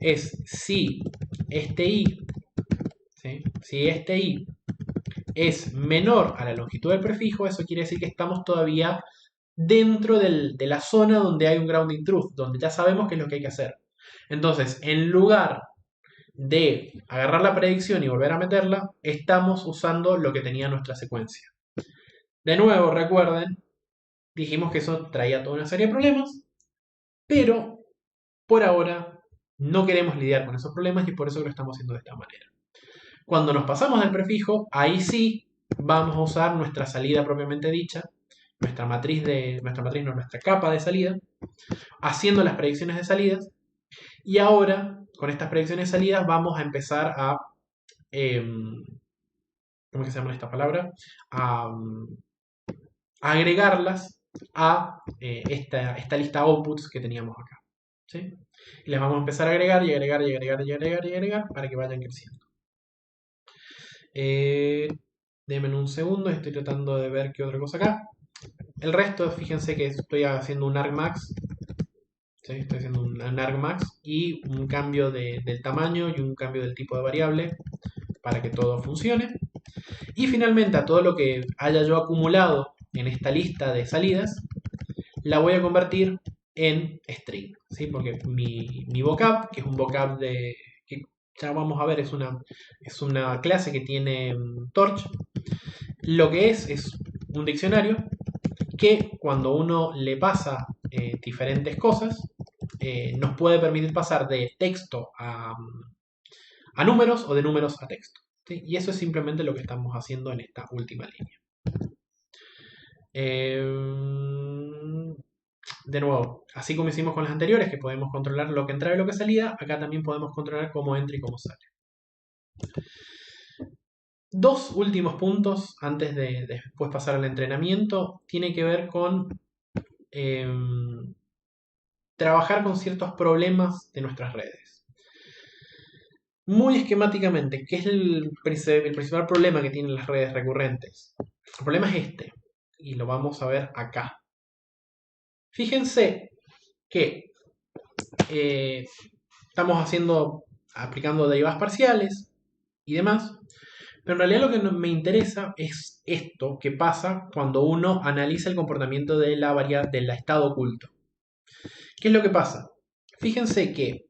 Es si este i, ¿sí? Si este i es menor a la longitud del prefijo, eso quiere decir que estamos todavía dentro de la zona donde hay un grounding truth, donde ya sabemos qué es lo que hay que hacer. Entonces, en lugar de agarrar la predicción y volver a meterla, estamos usando lo que tenía nuestra secuencia. De nuevo, recuerden, dijimos que eso traía toda una serie de problemas, pero por ahora no queremos lidiar con esos problemas y por eso lo estamos haciendo de esta manera. Cuando nos pasamos del prefijo, ahí sí vamos a usar nuestra salida propiamente dicha, nuestra capa de salida, haciendo las predicciones de salidas. Y ahora, con estas predicciones de salidas, vamos a empezar a ¿cómo es que se llama esta palabra? A agregarlas a esta lista outputs que teníamos acá. ¿Sí? Y las vamos a empezar a agregar y agregar y agregar y agregar y agregar para que vayan creciendo. Denme un segundo, estoy tratando de ver qué otra cosa acá. El resto, fíjense que estoy haciendo un argmax. ¿Sí? Estoy haciendo un argmax y un cambio del tamaño y un cambio del tipo de variable para que todo funcione. Y finalmente a todo lo que haya yo acumulado en esta lista de salidas, la voy a convertir en string, ¿sí? Porque mi vocab, que es un vocab que ya vamos a ver, es una clase que tiene torch, lo que es un diccionario que cuando uno le pasa diferentes cosas, nos puede permitir pasar de texto a números o de números a texto. ¿Sí? Y eso es simplemente lo que estamos haciendo en esta última línea. De nuevo, así como hicimos con las anteriores, que podemos controlar lo que entraba y lo que salía, acá también podemos controlar cómo entra y cómo sale. Dos últimos puntos antes de después pasar al entrenamiento, tiene que ver con trabajar con ciertos problemas de nuestras redes. Muy esquemáticamente, ¿qué es el principal problema que tienen las redes recurrentes? El problema es este, y lo vamos a ver acá. Fíjense que estamos aplicando derivadas parciales y demás, pero en realidad lo que me interesa es esto que pasa cuando uno analiza el comportamiento de la variable del estado oculto. ¿Qué es lo que pasa? Fíjense que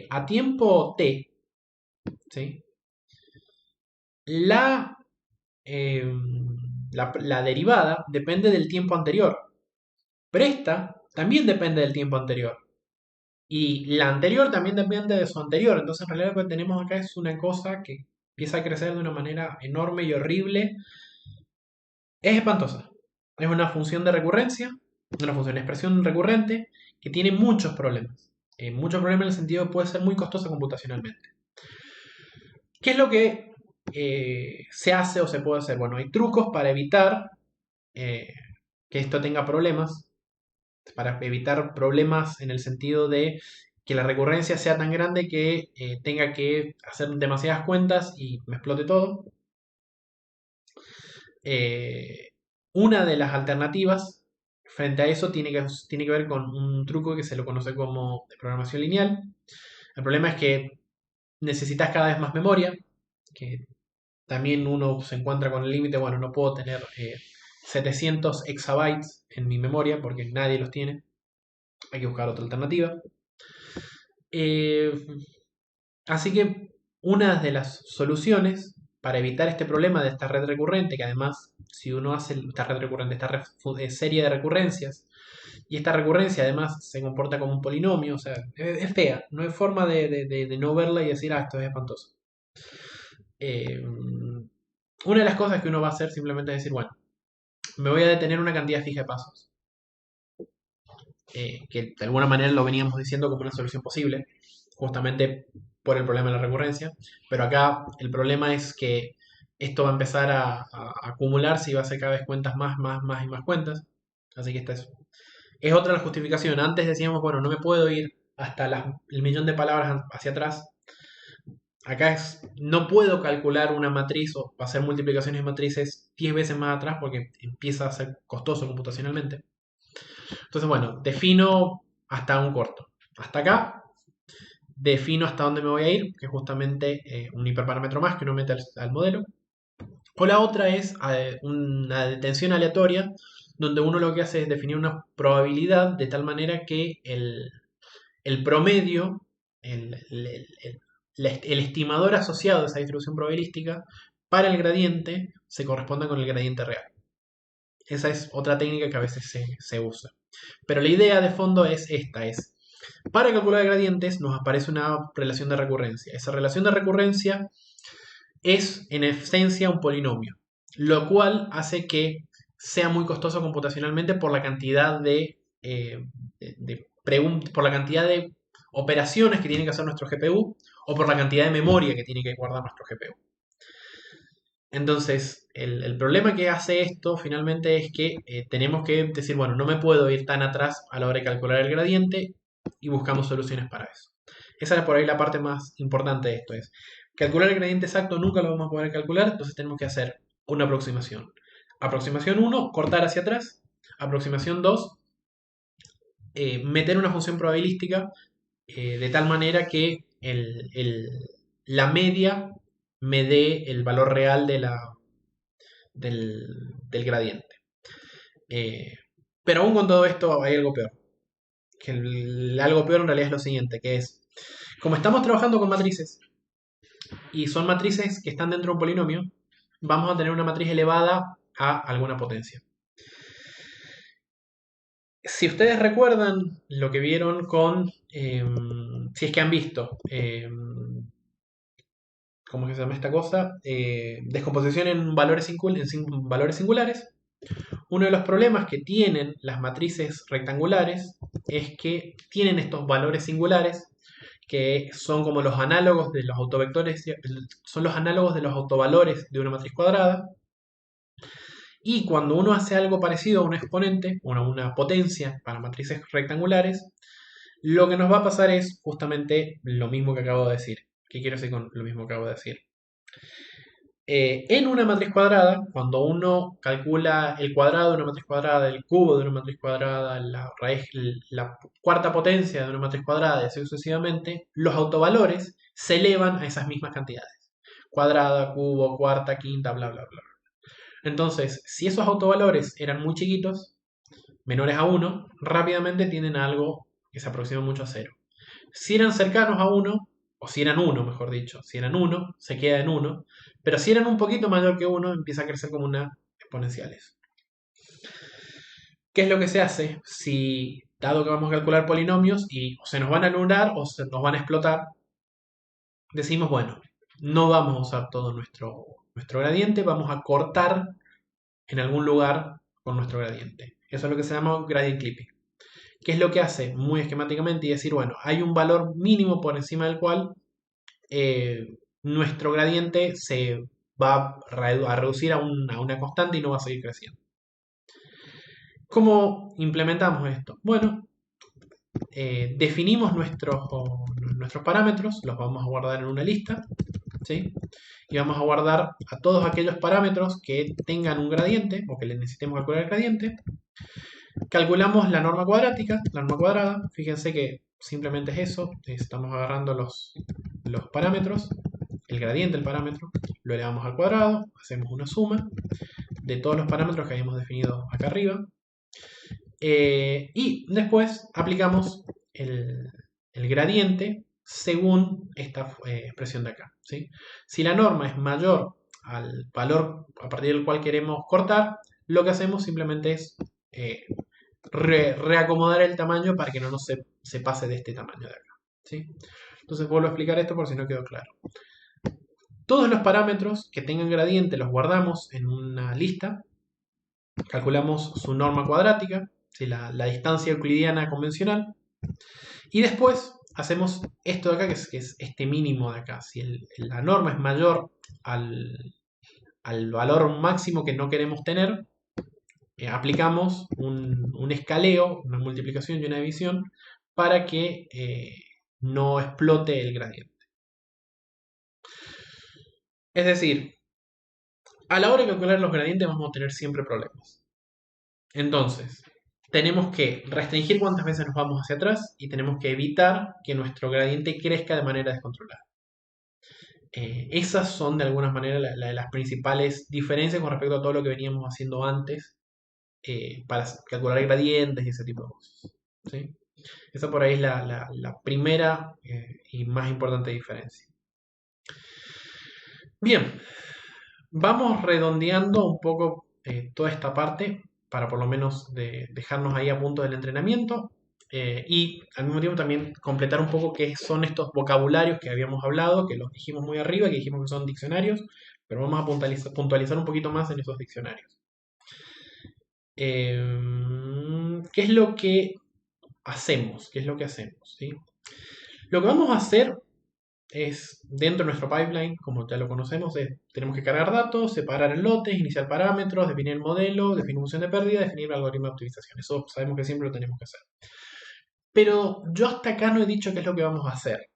a tiempo t, ¿sí? La derivada depende del tiempo anterior, pero esta también depende del tiempo anterior. Y la anterior también depende de su anterior. Entonces, en realidad lo que tenemos acá es una cosa que empieza a crecer de una manera enorme y horrible. Es espantosa. Es una función de recurrencia, una función de expresión recurrente que tiene muchos problemas. Muchos problemas en el sentido de que puede ser muy costosa computacionalmente. ¿Qué es lo que se hace o se puede hacer? Bueno, hay trucos para evitar eh, que esto tenga problemas, para evitar problemas en el sentido de que la recurrencia sea tan grande que tenga que hacer demasiadas cuentas y me explote todo. Eh, una de las alternativas frente a eso tiene que ver con un truco que se lo conoce como de programación lineal. El problema es que necesitas cada vez más memoria, que también uno se encuentra con el límite, bueno, no puedo tener 700 exabytes en mi memoria porque nadie los tiene, hay que buscar otra alternativa. Eh, Así que una de las soluciones para evitar este problema de esta red recurrente, que además, si uno hace esta red recurrente, serie de recurrencias, y esta recurrencia además se comporta como un polinomio, o sea, es fea, no hay forma de no verla y decir, esto es espantoso. Una de las cosas que uno va a hacer simplemente es decir, bueno, me voy a detener una cantidad fija de pasos, que de alguna manera lo veníamos diciendo como una solución posible, justamente por el problema de la recurrencia, pero acá el problema es que esto va a empezar a acumularse y va a hacer cada vez cuentas más y más cuentas, así que esta es otra la justificación. Antes decíamos, bueno, no me puedo ir hasta el millón de palabras hacia atrás. Acá no puedo calcular una matriz o hacer multiplicaciones de matrices 10 veces más atrás porque empieza a ser costoso computacionalmente. Entonces, bueno, defino hasta un corto. Hasta acá, defino hasta dónde me voy a ir, que es justamente un hiperparámetro más que uno mete al modelo. O la otra es una detención aleatoria, donde uno lo que hace es definir una probabilidad de tal manera que el promedio, el, el- el- el estimador asociado a esa distribución probabilística, para el gradiente se corresponda con el gradiente real. Esa es otra técnica que a veces se usa. Pero la idea de fondo es esta, es para calcular gradientes nos aparece una relación de recurrencia. Esa relación de recurrencia es en esencia un polinomio, lo cual hace que sea muy costoso computacionalmente por la cantidad por la cantidad de operaciones que tiene que hacer nuestro GPU o por la cantidad de memoria que tiene que guardar nuestro GPU. Entonces, el problema que hace esto finalmente es que tenemos que decir, bueno, no me puedo ir tan atrás a la hora de calcular el gradiente y buscamos soluciones para eso. Esa es por ahí la parte más importante de esto, es calcular el gradiente exacto nunca lo vamos a poder calcular, entonces tenemos que hacer una aproximación. Aproximación 1, cortar hacia atrás. Aproximación 2, meter una función probabilística de tal manera que la media me dé el valor real del gradiente. Eh, pero aún con todo esto hay algo peor. Que algo peor en realidad es lo siguiente, que es, como estamos trabajando con matrices, y son matrices que están dentro de un polinomio, vamos a tener una matriz elevada a alguna potencia. Si ustedes recuerdan lo que vieron si es que han visto, ¿cómo se llama esta cosa? Descomposición en valores singulares. Uno de los problemas que tienen las matrices rectangulares es que tienen estos valores singulares que son como los análogos de los autovectores, son los análogos de los autovalores de una matriz cuadrada. Y cuando uno hace algo parecido a un exponente, una potencia para matrices rectangulares, lo que nos va a pasar es justamente lo mismo que acabo de decir. ¿Qué quiero decir con lo mismo que acabo de decir? En una matriz cuadrada, cuando uno calcula el cuadrado de una matriz cuadrada, el cubo de una matriz cuadrada, la cuarta potencia de una matriz cuadrada y así sucesivamente, los autovalores se elevan a esas mismas cantidades. Cuadrada, cubo, cuarta, quinta, bla, bla, bla. Entonces, si esos autovalores eran muy chiquitos, menores a 1, rápidamente tienden a algo que se aproxima mucho a 0. Si eran cercanos a 1, o si eran 1, mejor dicho, si eran 1, se queda en 1, pero si eran un poquito mayor que 1, empieza a crecer como una exponenciales. ¿Qué es lo que se hace? Si dado que vamos a calcular polinomios y o se nos van a anular o se nos van a explotar, decimos, bueno, no vamos a usar todo nuestro gradiente, vamos a cortar en algún lugar con nuestro gradiente. Eso es lo que se llama gradient clipping. ¿Qué es lo que hace? Muy esquemáticamente y decir, bueno, hay un valor mínimo por encima del cual nuestro gradiente se va a reducir a una constante y no va a seguir creciendo. ¿Cómo implementamos esto? Bueno, definimos nuestros parámetros, los vamos a guardar en una lista, ¿sí? Y vamos a guardar a todos aquellos parámetros que tengan un gradiente o que le necesitemos calcular el gradiente. Calculamos la norma cuadrática, la norma cuadrada. Fíjense que simplemente es eso. Estamos agarrando los parámetros, el gradiente del parámetro, lo elevamos al cuadrado, hacemos una suma de todos los parámetros que habíamos definido acá arriba. Y después aplicamos el gradiente según esta expresión de acá, ¿sí? Si la norma es mayor al valor a partir del cual queremos cortar, lo que hacemos simplemente es reacomodar el tamaño para que no se pase de este tamaño de acá, ¿sí? Entonces vuelvo a explicar esto por si no quedó claro. Todos los parámetros que tengan gradiente los guardamos en una lista, calculamos su norma cuadrática, ¿sí? la distancia euclidiana convencional, y después hacemos esto de acá, que es este mínimo de acá. Si la norma es mayor al valor máximo que no queremos tener, aplicamos un escaleo, una multiplicación y una división para que no explote el gradiente. Es decir, a la hora de calcular los gradientes vamos a tener siempre problemas. Entonces, tenemos que restringir cuántas veces nos vamos hacia atrás y tenemos que evitar que nuestro gradiente crezca de manera descontrolada. Esas son de alguna manera las principales diferencias con respecto a todo lo que veníamos haciendo antes para calcular gradientes y ese tipo de cosas, ¿sí? Esa por ahí es la primera y más importante diferencia. Bien, vamos redondeando un poco toda esta parte para por lo menos dejarnos ahí a punto del entrenamiento y al mismo tiempo también completar un poco qué son estos vocabularios que habíamos hablado, que los dijimos muy arriba, que dijimos que son diccionarios, pero vamos a puntualizar un poquito más en esos diccionarios. ¿Qué es lo que hacemos? ¿Qué es lo que hacemos? ¿Sí? Lo que vamos a hacer es, dentro de nuestro pipeline, como ya lo conocemos, tenemos que cargar datos, separar en lotes, iniciar parámetros, definir el modelo, definir función de pérdida, definir el algoritmo de optimización. Eso sabemos que siempre lo tenemos que hacer. Pero yo hasta acá no he dicho qué es lo que vamos a hacer,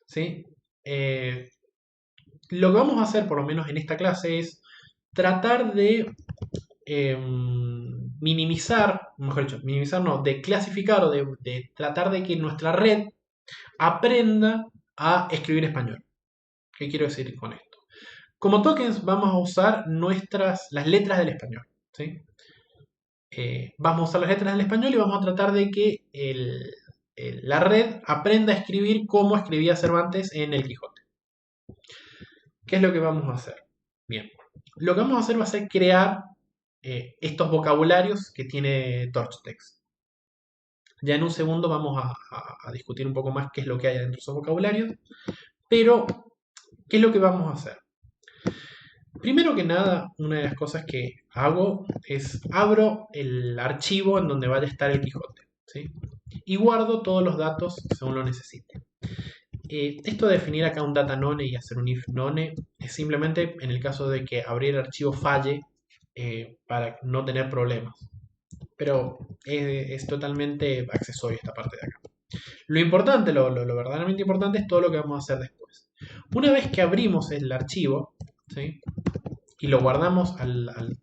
¿sí? Lo que vamos a hacer, por lo menos en esta clase, es tratar de minimizar, mejor dicho, minimizar no, de clasificar o de tratar de que nuestra red aprenda a escribir español. ¿Qué quiero decir con esto? Como tokens vamos a usar las letras del español, ¿sí? Vamos a usar las letras del español y vamos a tratar de que la red aprenda a escribir como escribía Cervantes en El Quijote. ¿Qué es lo que vamos a hacer? Bien, lo que vamos a hacer va a ser crear estos vocabularios que tiene TorchText. Ya en un segundo vamos a discutir un poco más qué es lo que hay dentro de esos vocabularios, pero ¿qué es lo que vamos a hacer? Primero que nada, una de las cosas que hago es abro el archivo en donde vaya a estar el Quijote, ¿sí? Y guardo todos los datos según lo necesite. Esto de definir acá un data none y hacer un if none es simplemente en el caso de que abrir el archivo falle para no tener problemas. Pero es totalmente accesorio esta parte de acá. Lo importante, lo verdaderamente importante es todo lo que vamos a hacer después. Una vez que abrimos el archivo, ¿sí? Y lo guardamos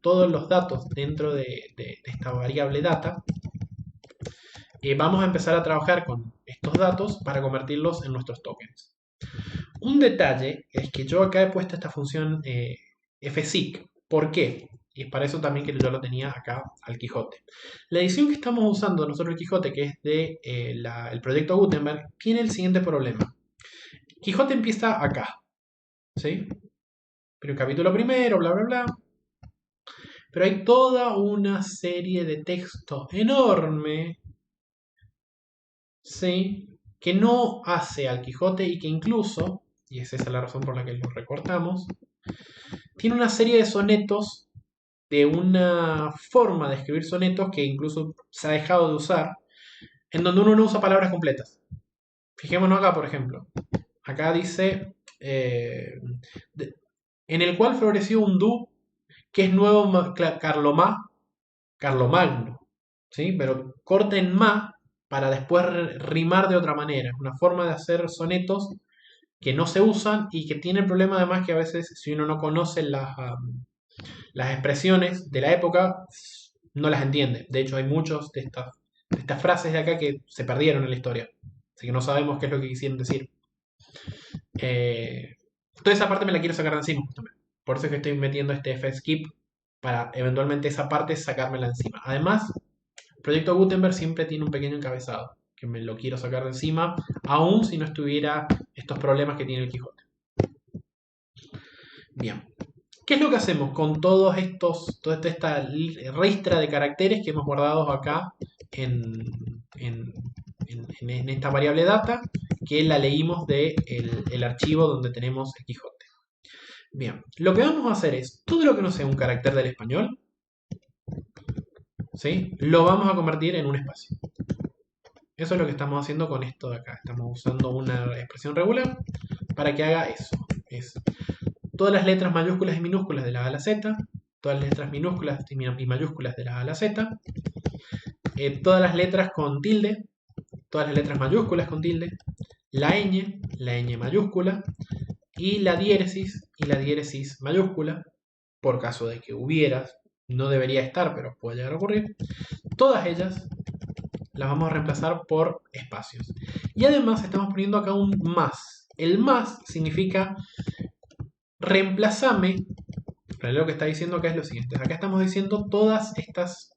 todos los datos dentro de esta variable data, vamos a empezar a trabajar con estos datos para convertirlos en nuestros tokens. Un detalle es que yo acá he puesto esta función fseek. ¿Por qué? Y es para eso también que yo lo tenía acá al Quijote. La edición que estamos usando nosotros el Quijote, que es de el proyecto Gutenberg, tiene el siguiente problema. Quijote empieza acá, ¿sí? Pero el capítulo primero, bla, bla, bla. Pero hay toda una serie de texto enorme ¿sí? Que no hace al Quijote y que incluso, y es esa la razón por la que lo recortamos, tiene una serie de sonetos de una forma de escribir sonetos que incluso se ha dejado de usar, en donde uno no usa palabras completas. Fijémonos acá, por ejemplo. Acá dice, de- en el cual floreció un dú que es nuevo Carlomagno, ¿sí? Pero corta en ma para después rimar de otra manera. Una forma de hacer sonetos que no se usan y que tiene el problema además que a veces si uno no conoce las expresiones de la época, no las entiende. De hecho, hay muchos de estas frases de acá que se perdieron en la historia. Así que no sabemos qué es lo que quisieron decir. Toda esa parte me la quiero sacar de encima, justamente. Por eso es que estoy metiendo este F-skip para eventualmente esa parte sacármela de encima. Además, el proyecto Gutenberg siempre tiene un pequeño encabezado que me lo quiero sacar de encima, aun si no estuviera estos problemas que tiene el Quijote. Bien. ¿Qué es lo que hacemos con toda esta ristra de caracteres que hemos guardado acá en, en- en esta variable data? Que la leímos del el archivo donde tenemos el Quijote. Bien, lo que vamos a hacer es, todo lo que no sea un carácter del español, ¿sí? Lo vamos a convertir en un espacio. Eso es lo que estamos haciendo con esto de acá. Estamos usando una expresión regular para que haga eso. Es todas las letras mayúsculas y minúsculas de la A a la Z, todas las letras minúsculas y mayúsculas de la A a la Z, todas las letras con tilde, todas las letras mayúsculas con tilde, la ñ mayúscula, y la diéresis mayúscula, por caso de que hubieras, no debería estar, pero puede llegar a ocurrir. Todas ellas las vamos a reemplazar por espacios. Y además estamos poniendo acá un más. El más significa reemplazame. Lo que está diciendo acá es lo siguiente. Acá estamos diciendo todas estas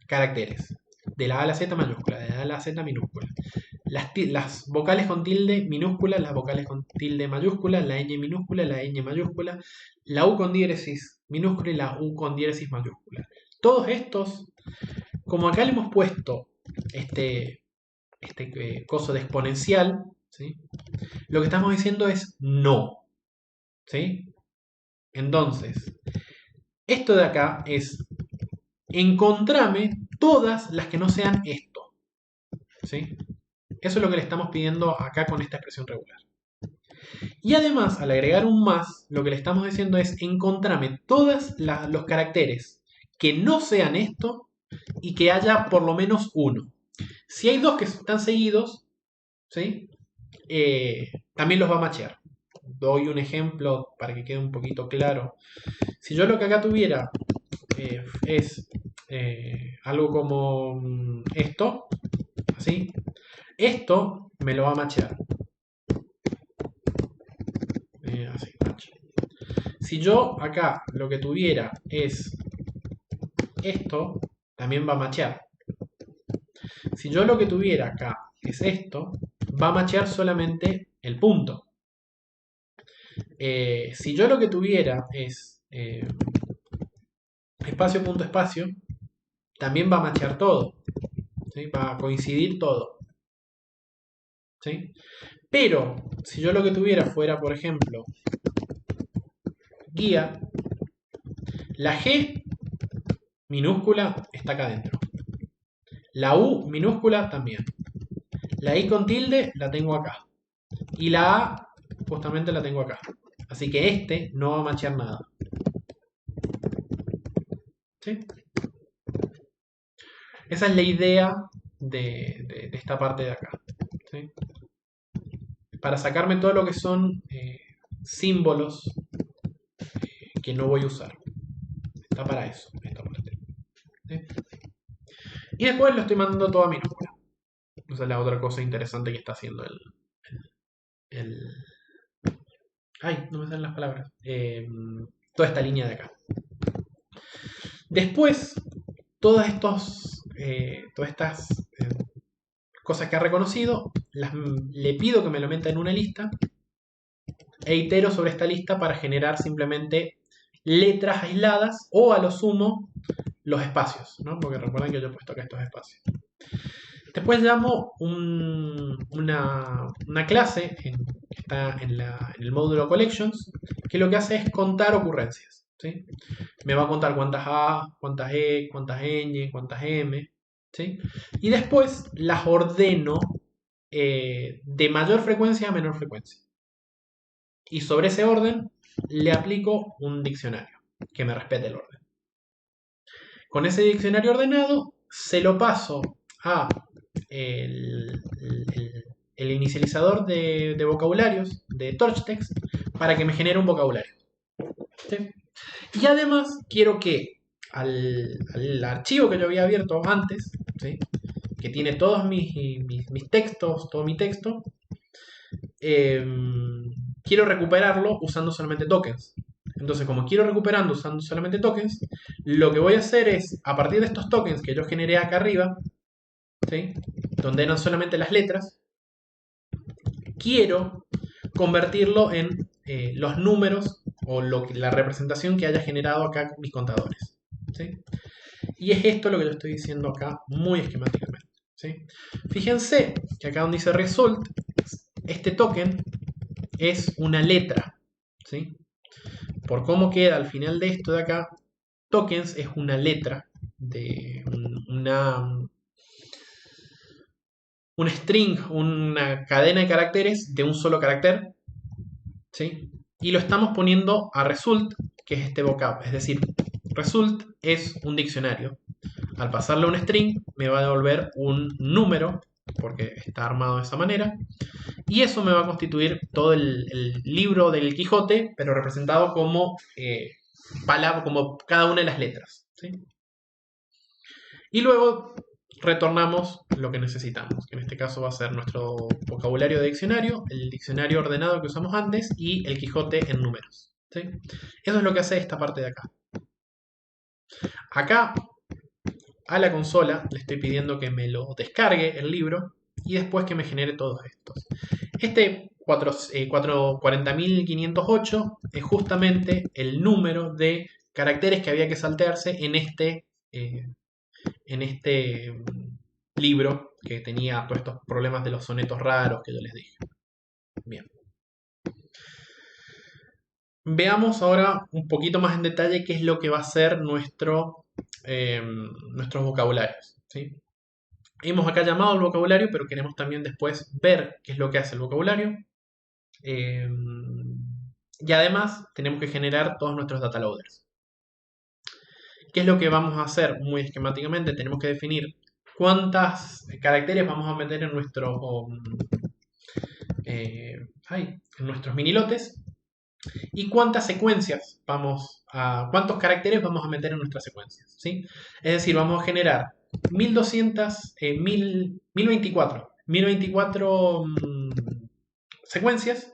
caracteres. De la A a la Z mayúscula, de la A a la Z minúscula. Las vocales con tilde minúscula, las vocales con tilde mayúscula, la ñ minúscula, la ñ mayúscula, la U con diéresis minúscula y la U con diéresis mayúscula. Todos estos, como acá le hemos puesto este coso de exponencial, ¿sí? Lo que estamos diciendo es no. ¿Sí? Entonces, esto de acá es encontrame todas las que no sean esto. ¿Sí? Eso es lo que le estamos pidiendo acá con esta expresión regular. Y además, al agregar un más, lo que le estamos diciendo es encontrame todos los caracteres que no sean esto y que haya por lo menos uno. Si hay dos que están seguidos, ¿sí? También los va a machear. Doy un ejemplo para que quede un poquito claro. Si yo lo que acá tuviera es algo como esto, así, esto me lo va a machear. Así, match. Si yo acá lo que tuviera es esto, también va a machear. Si yo lo que tuviera acá es esto, va a machear solamente el punto. Si yo lo que tuviera es espacio, punto, espacio, también va a machear todo. ¿Sí? Va a coincidir todo. ¿Sí? Pero si yo lo que tuviera fuera, por ejemplo, guía, la G minúscula está acá adentro. La U minúscula también. La I con tilde la tengo acá. Y la A justamente la tengo acá. Así que este no va a machear nada. ¿Sí? Esa es la idea de esta parte de acá. ¿Sí? Para sacarme todo lo que son símbolos que no voy a usar. Está para eso, esta parte. ¿Sí? Y después lo estoy mandando todo a minúscula. Esa es la otra cosa interesante que está haciendo el... Ay, no me salen las palabras. Toda esta línea de acá. Después, todas estas cosas que ha reconocido, le pido que me lo meta en una lista e itero sobre esta lista para generar simplemente letras aisladas o a lo sumo los espacios, ¿no? Porque recuerden que yo he puesto acá estos espacios. Después llamo una clase que está en el módulo Collections, que lo que hace es contar ocurrencias. ¿Sí? Me va a contar cuántas A, cuántas E, cuántas Ñ, cuántas M. ¿Sí? Y después las ordeno de mayor frecuencia a menor frecuencia. Y sobre ese orden le aplico un diccionario que me respete el orden. Con ese diccionario ordenado se lo paso a el inicializador de vocabularios de TorchText para que me genere un vocabulario. ¿Sí? Y además quiero que al archivo que yo había abierto antes, ¿sí? Que tiene todos mis textos, todo mi texto, eh, quiero recuperarlo usando solamente tokens. Entonces, como quiero recuperando usando solamente tokens, lo que voy a hacer es, a partir de estos tokens que yo generé acá arriba, ¿sí? Donde eran solamente las letras, quiero convertirlo en los números o la representación que haya generado acá mis contadores. ¿Sí? Y es esto lo que yo estoy diciendo acá muy esquemáticamente. ¿Sí? Fíjense que acá donde dice result, este token es una letra. ¿Sí? Por cómo queda al final de esto de acá, tokens es una letra de un string, una cadena de caracteres de un solo carácter, ¿sí? Y lo estamos poniendo a result, que es este vocab. Es decir, result es un diccionario. Al pasarle un string, me va a devolver un número, porque está armado de esa manera. Y eso me va a constituir todo el libro del Quijote, pero representado como, como cada una de las letras. ¿Sí? Y luego retornamos lo que necesitamos, que en este caso va a ser nuestro vocabulario de diccionario, el diccionario ordenado que usamos antes y el Quijote en números. ¿Sí? Eso es lo que hace esta parte de acá. Acá a la consola le estoy pidiendo que me lo descargue el libro y después que me genere todos estos. Este 40.508 es justamente el número de caracteres que había que saltearse en este libro que tenía todos estos problemas de los sonetos raros que yo les dije. Bien. Veamos ahora un poquito más en detalle qué es lo que va a ser nuestros vocabularios. ¿Sí? Hemos acá llamado el vocabulario, pero queremos también después ver qué es lo que hace el vocabulario. Y además tenemos que generar todos nuestros data loaders. ¿Qué es lo que vamos a hacer muy esquemáticamente? Tenemos que definir cuántos caracteres vamos a meter en en nuestros minilotes y cuántas secuencias cuántos caracteres vamos a meter en nuestras secuencias. ¿Sí? Es decir, vamos a generar 1200, 1024 secuencias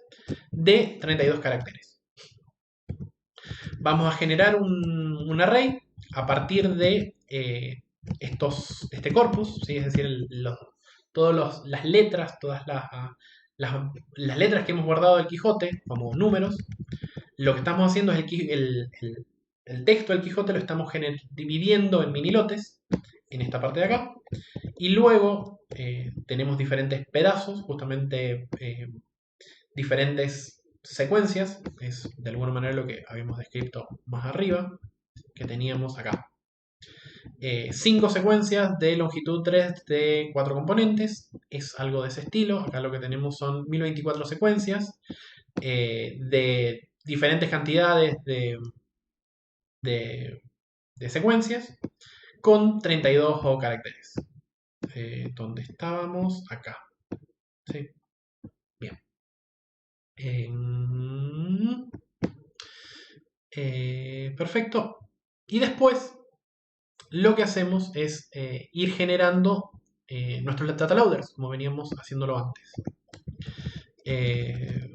de 32 caracteres. Vamos a generar un array a partir de este corpus, ¿sí? Es decir, todas las letras, las letras que hemos guardado del Quijote como números. Lo que estamos haciendo es el texto del Quijote lo estamos dividiendo en minilotes, en esta parte de acá, y luego tenemos diferentes pedazos, justamente diferentes secuencias, es de alguna manera lo que habíamos descrito más arriba, que teníamos acá. 5 secuencias de longitud 3 de 4 componentes, es algo de ese estilo. Acá lo que tenemos son 1024 secuencias de diferentes cantidades de secuencias con 32 caracteres. ¿Dónde estábamos? Acá. ¿Sí? Bien. Perfecto. Y después lo que hacemos es ir generando nuestros data loaders, como veníamos haciéndolo antes.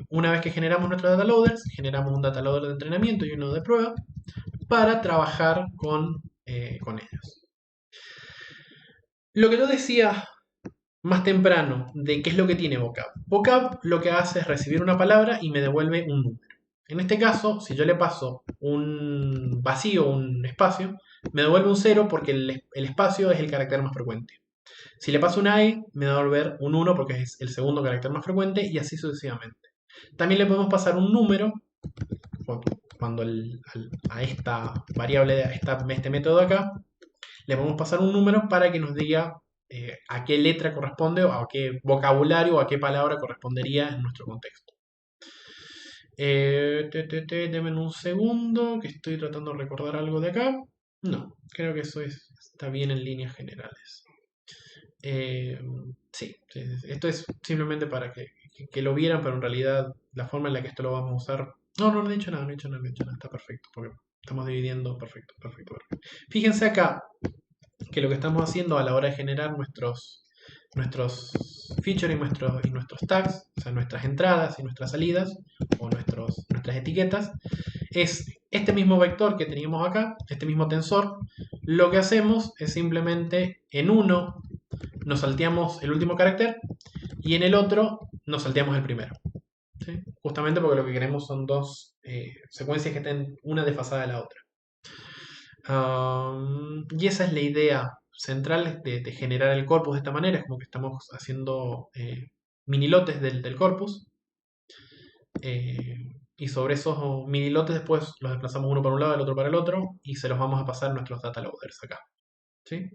Una vez que generamos nuestros data loaders, generamos un data loader de entrenamiento y uno de prueba para trabajar con ellos. Lo que yo decía más temprano de qué es lo que tiene vocab. Vocab lo que hace es recibir una palabra y me devuelve un número. En este caso, si yo le paso un vacío, un espacio, me devuelve un 0 porque el espacio es el carácter más frecuente. Si le paso una E, me va a devolver un 1 porque es el segundo carácter más frecuente y así sucesivamente. También le podemos pasar un número cuando a esta variable, a este método de acá, le podemos pasar un número para que nos diga a qué letra corresponde o a qué vocabulario o a qué palabra correspondería en nuestro contexto. Denme un segundo, que estoy tratando de recordar algo de acá. No, creo que eso está bien en líneas generales. Sí, esto es simplemente para que lo vieran, pero en realidad la forma en la que esto lo vamos a usar... No he dicho nada, no he dicho nada, está perfecto, porque estamos dividiendo, perfecto. Fíjense acá que lo que estamos haciendo a la hora de generar nuestros features y nuestros tags, o sea, nuestras entradas y nuestras salidas, o nuestras etiquetas, es este mismo vector que teníamos acá, este mismo tensor. Lo que hacemos es simplemente en uno nos salteamos el último carácter y en el otro nos salteamos el primero. ¿Sí? Justamente porque lo que queremos son dos secuencias que estén una desfasada de la otra. Y esa es la idea central de generar el corpus de esta manera. Es como que estamos haciendo mini lotes del corpus. Y sobre esos mini lotes después los desplazamos uno para un lado, el otro para el otro. Y se los vamos a pasar a nuestros data loaders acá. ¿Sí?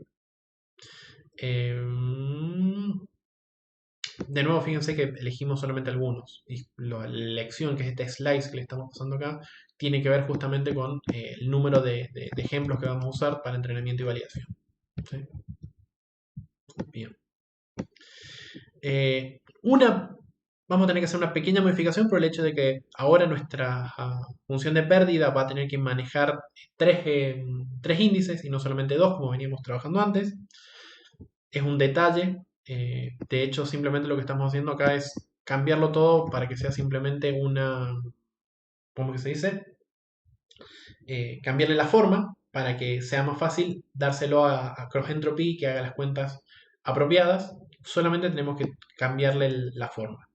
De nuevo, fíjense que elegimos solamente algunos. Y la elección, que es este slice que le estamos pasando acá, tiene que ver justamente con el número de ejemplos que vamos a usar para entrenamiento y validación. ¿Sí? Bien. Vamos a tener que hacer una pequeña modificación por el hecho de que ahora nuestra función de pérdida va a tener que manejar tres índices y no solamente dos, como veníamos trabajando antes. Es un detalle. De hecho, simplemente lo que estamos haciendo acá es cambiarlo todo para que sea simplemente ¿cómo que se dice? Cambiarle la forma para que sea más fácil dárselo a CrossEntropy que haga las cuentas apropiadas. Solamente tenemos que cambiarle la forma.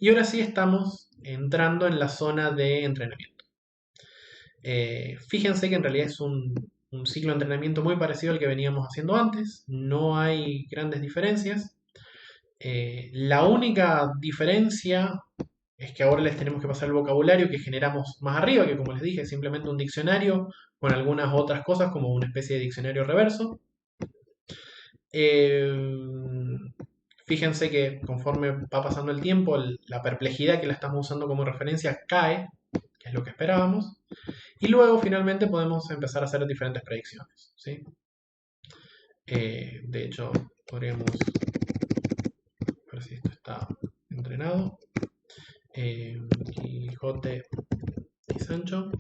Y ahora sí estamos entrando en la zona de entrenamiento. Fíjense que en realidad es un ciclo de entrenamiento muy parecido al que veníamos haciendo antes. No hay grandes diferencias. La única diferencia es que ahora les tenemos que pasar el vocabulario que generamos más arriba, que como les dije es simplemente un diccionario con algunas otras cosas como una especie de diccionario reverso. Fíjense que conforme va pasando el tiempo, la perplejidad que la estamos usando como referencia cae, que es lo que esperábamos, y luego finalmente podemos empezar a hacer diferentes predicciones. ¿Sí? De hecho, podríamos ver si esto está entrenado. Quijote y Sancho.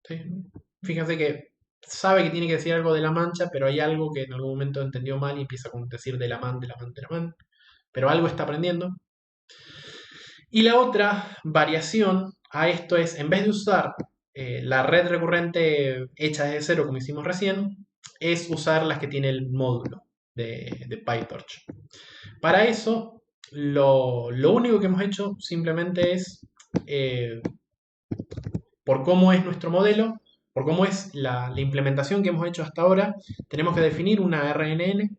¿Sí? Fíjense que sabe que tiene que decir algo de la Mancha, pero hay algo que en algún momento entendió mal y empieza con decir de la man, pero algo está aprendiendo. Y la otra variación a esto es, en vez de usar la red recurrente hecha desde cero como hicimos recién, es usar las que tiene el módulo de PyTorch. Para eso, lo único que hemos hecho simplemente es, por cómo es nuestro modelo, por cómo es la implementación que hemos hecho hasta ahora, tenemos que definir una RNN,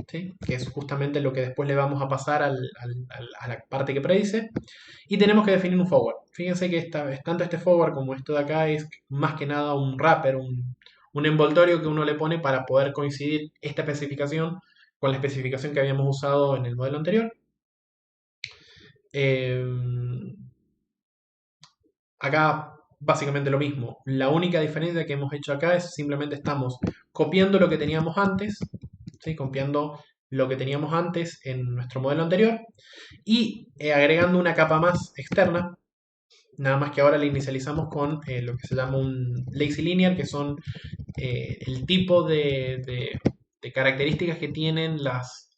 ¿sí? Que es justamente lo que después le vamos a pasar a la parte que predice, y tenemos que definir un forward. Fíjense que tanto este forward como esto de acá es más que nada un wrapper, un envoltorio que uno le pone para poder coincidir esta especificación con la especificación que habíamos usado en el modelo anterior. Acá básicamente lo mismo. La única diferencia que hemos hecho acá es simplemente estamos copiando lo que teníamos antes, ¿sí? Copiando lo que teníamos antes en nuestro modelo anterior y agregando una capa más externa. Nada más que ahora la inicializamos con lo que se llama un lazy linear, que son el tipo de características que tienen las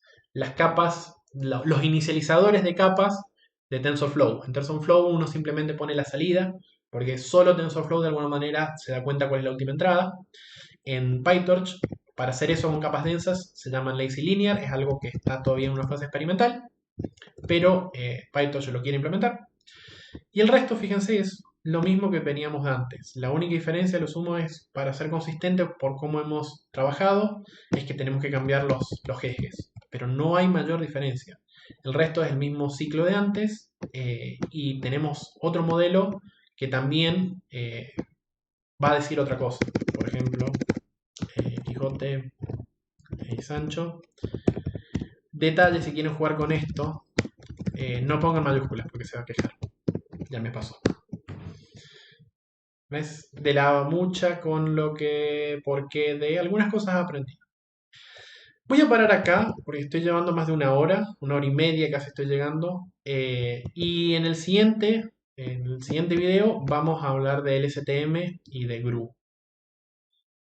capas, los inicializadores de capas de TensorFlow. En TensorFlow uno simplemente pone la salida, porque solo TensorFlow de alguna manera se da cuenta cuál es la última entrada. En PyTorch, para hacer eso con capas densas, se llaman lazy linear, es algo que está todavía en una fase experimental, pero PyTorch lo quiere implementar. Y el resto, fíjense, es lo mismo que veníamos de antes. La única diferencia, lo sumo, es para ser consistentes por cómo hemos trabajado, es que tenemos que cambiar los ejes. Pero no hay mayor diferencia. El resto es el mismo ciclo de antes y tenemos otro modelo que también va a decir otra cosa. Por ejemplo, Quijote y Sancho. Detalle, si quieren jugar con esto, no pongan mayúsculas porque se va a quejar. Ya me pasó. ¿Ves? De la mucha con lo que... Porque de algunas cosas aprendí. Voy a parar acá porque estoy llevando más de una hora y media casi estoy llegando. Y en el siguiente video vamos a hablar de LSTM y de GRU.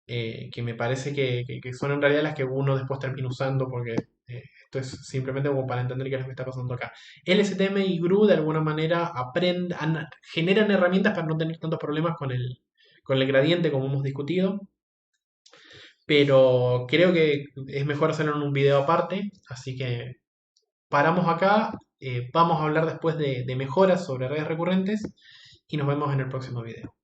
Que me parece que son en realidad las que uno después termina usando porque esto es simplemente como para entender qué es lo que está pasando acá. LSTM y GRU de alguna manera generan herramientas para no tener tantos problemas con el gradiente como hemos discutido, pero creo que es mejor hacerlo en un video aparte, así que paramos acá, vamos a hablar después de mejoras sobre redes recurrentes y nos vemos en el próximo video.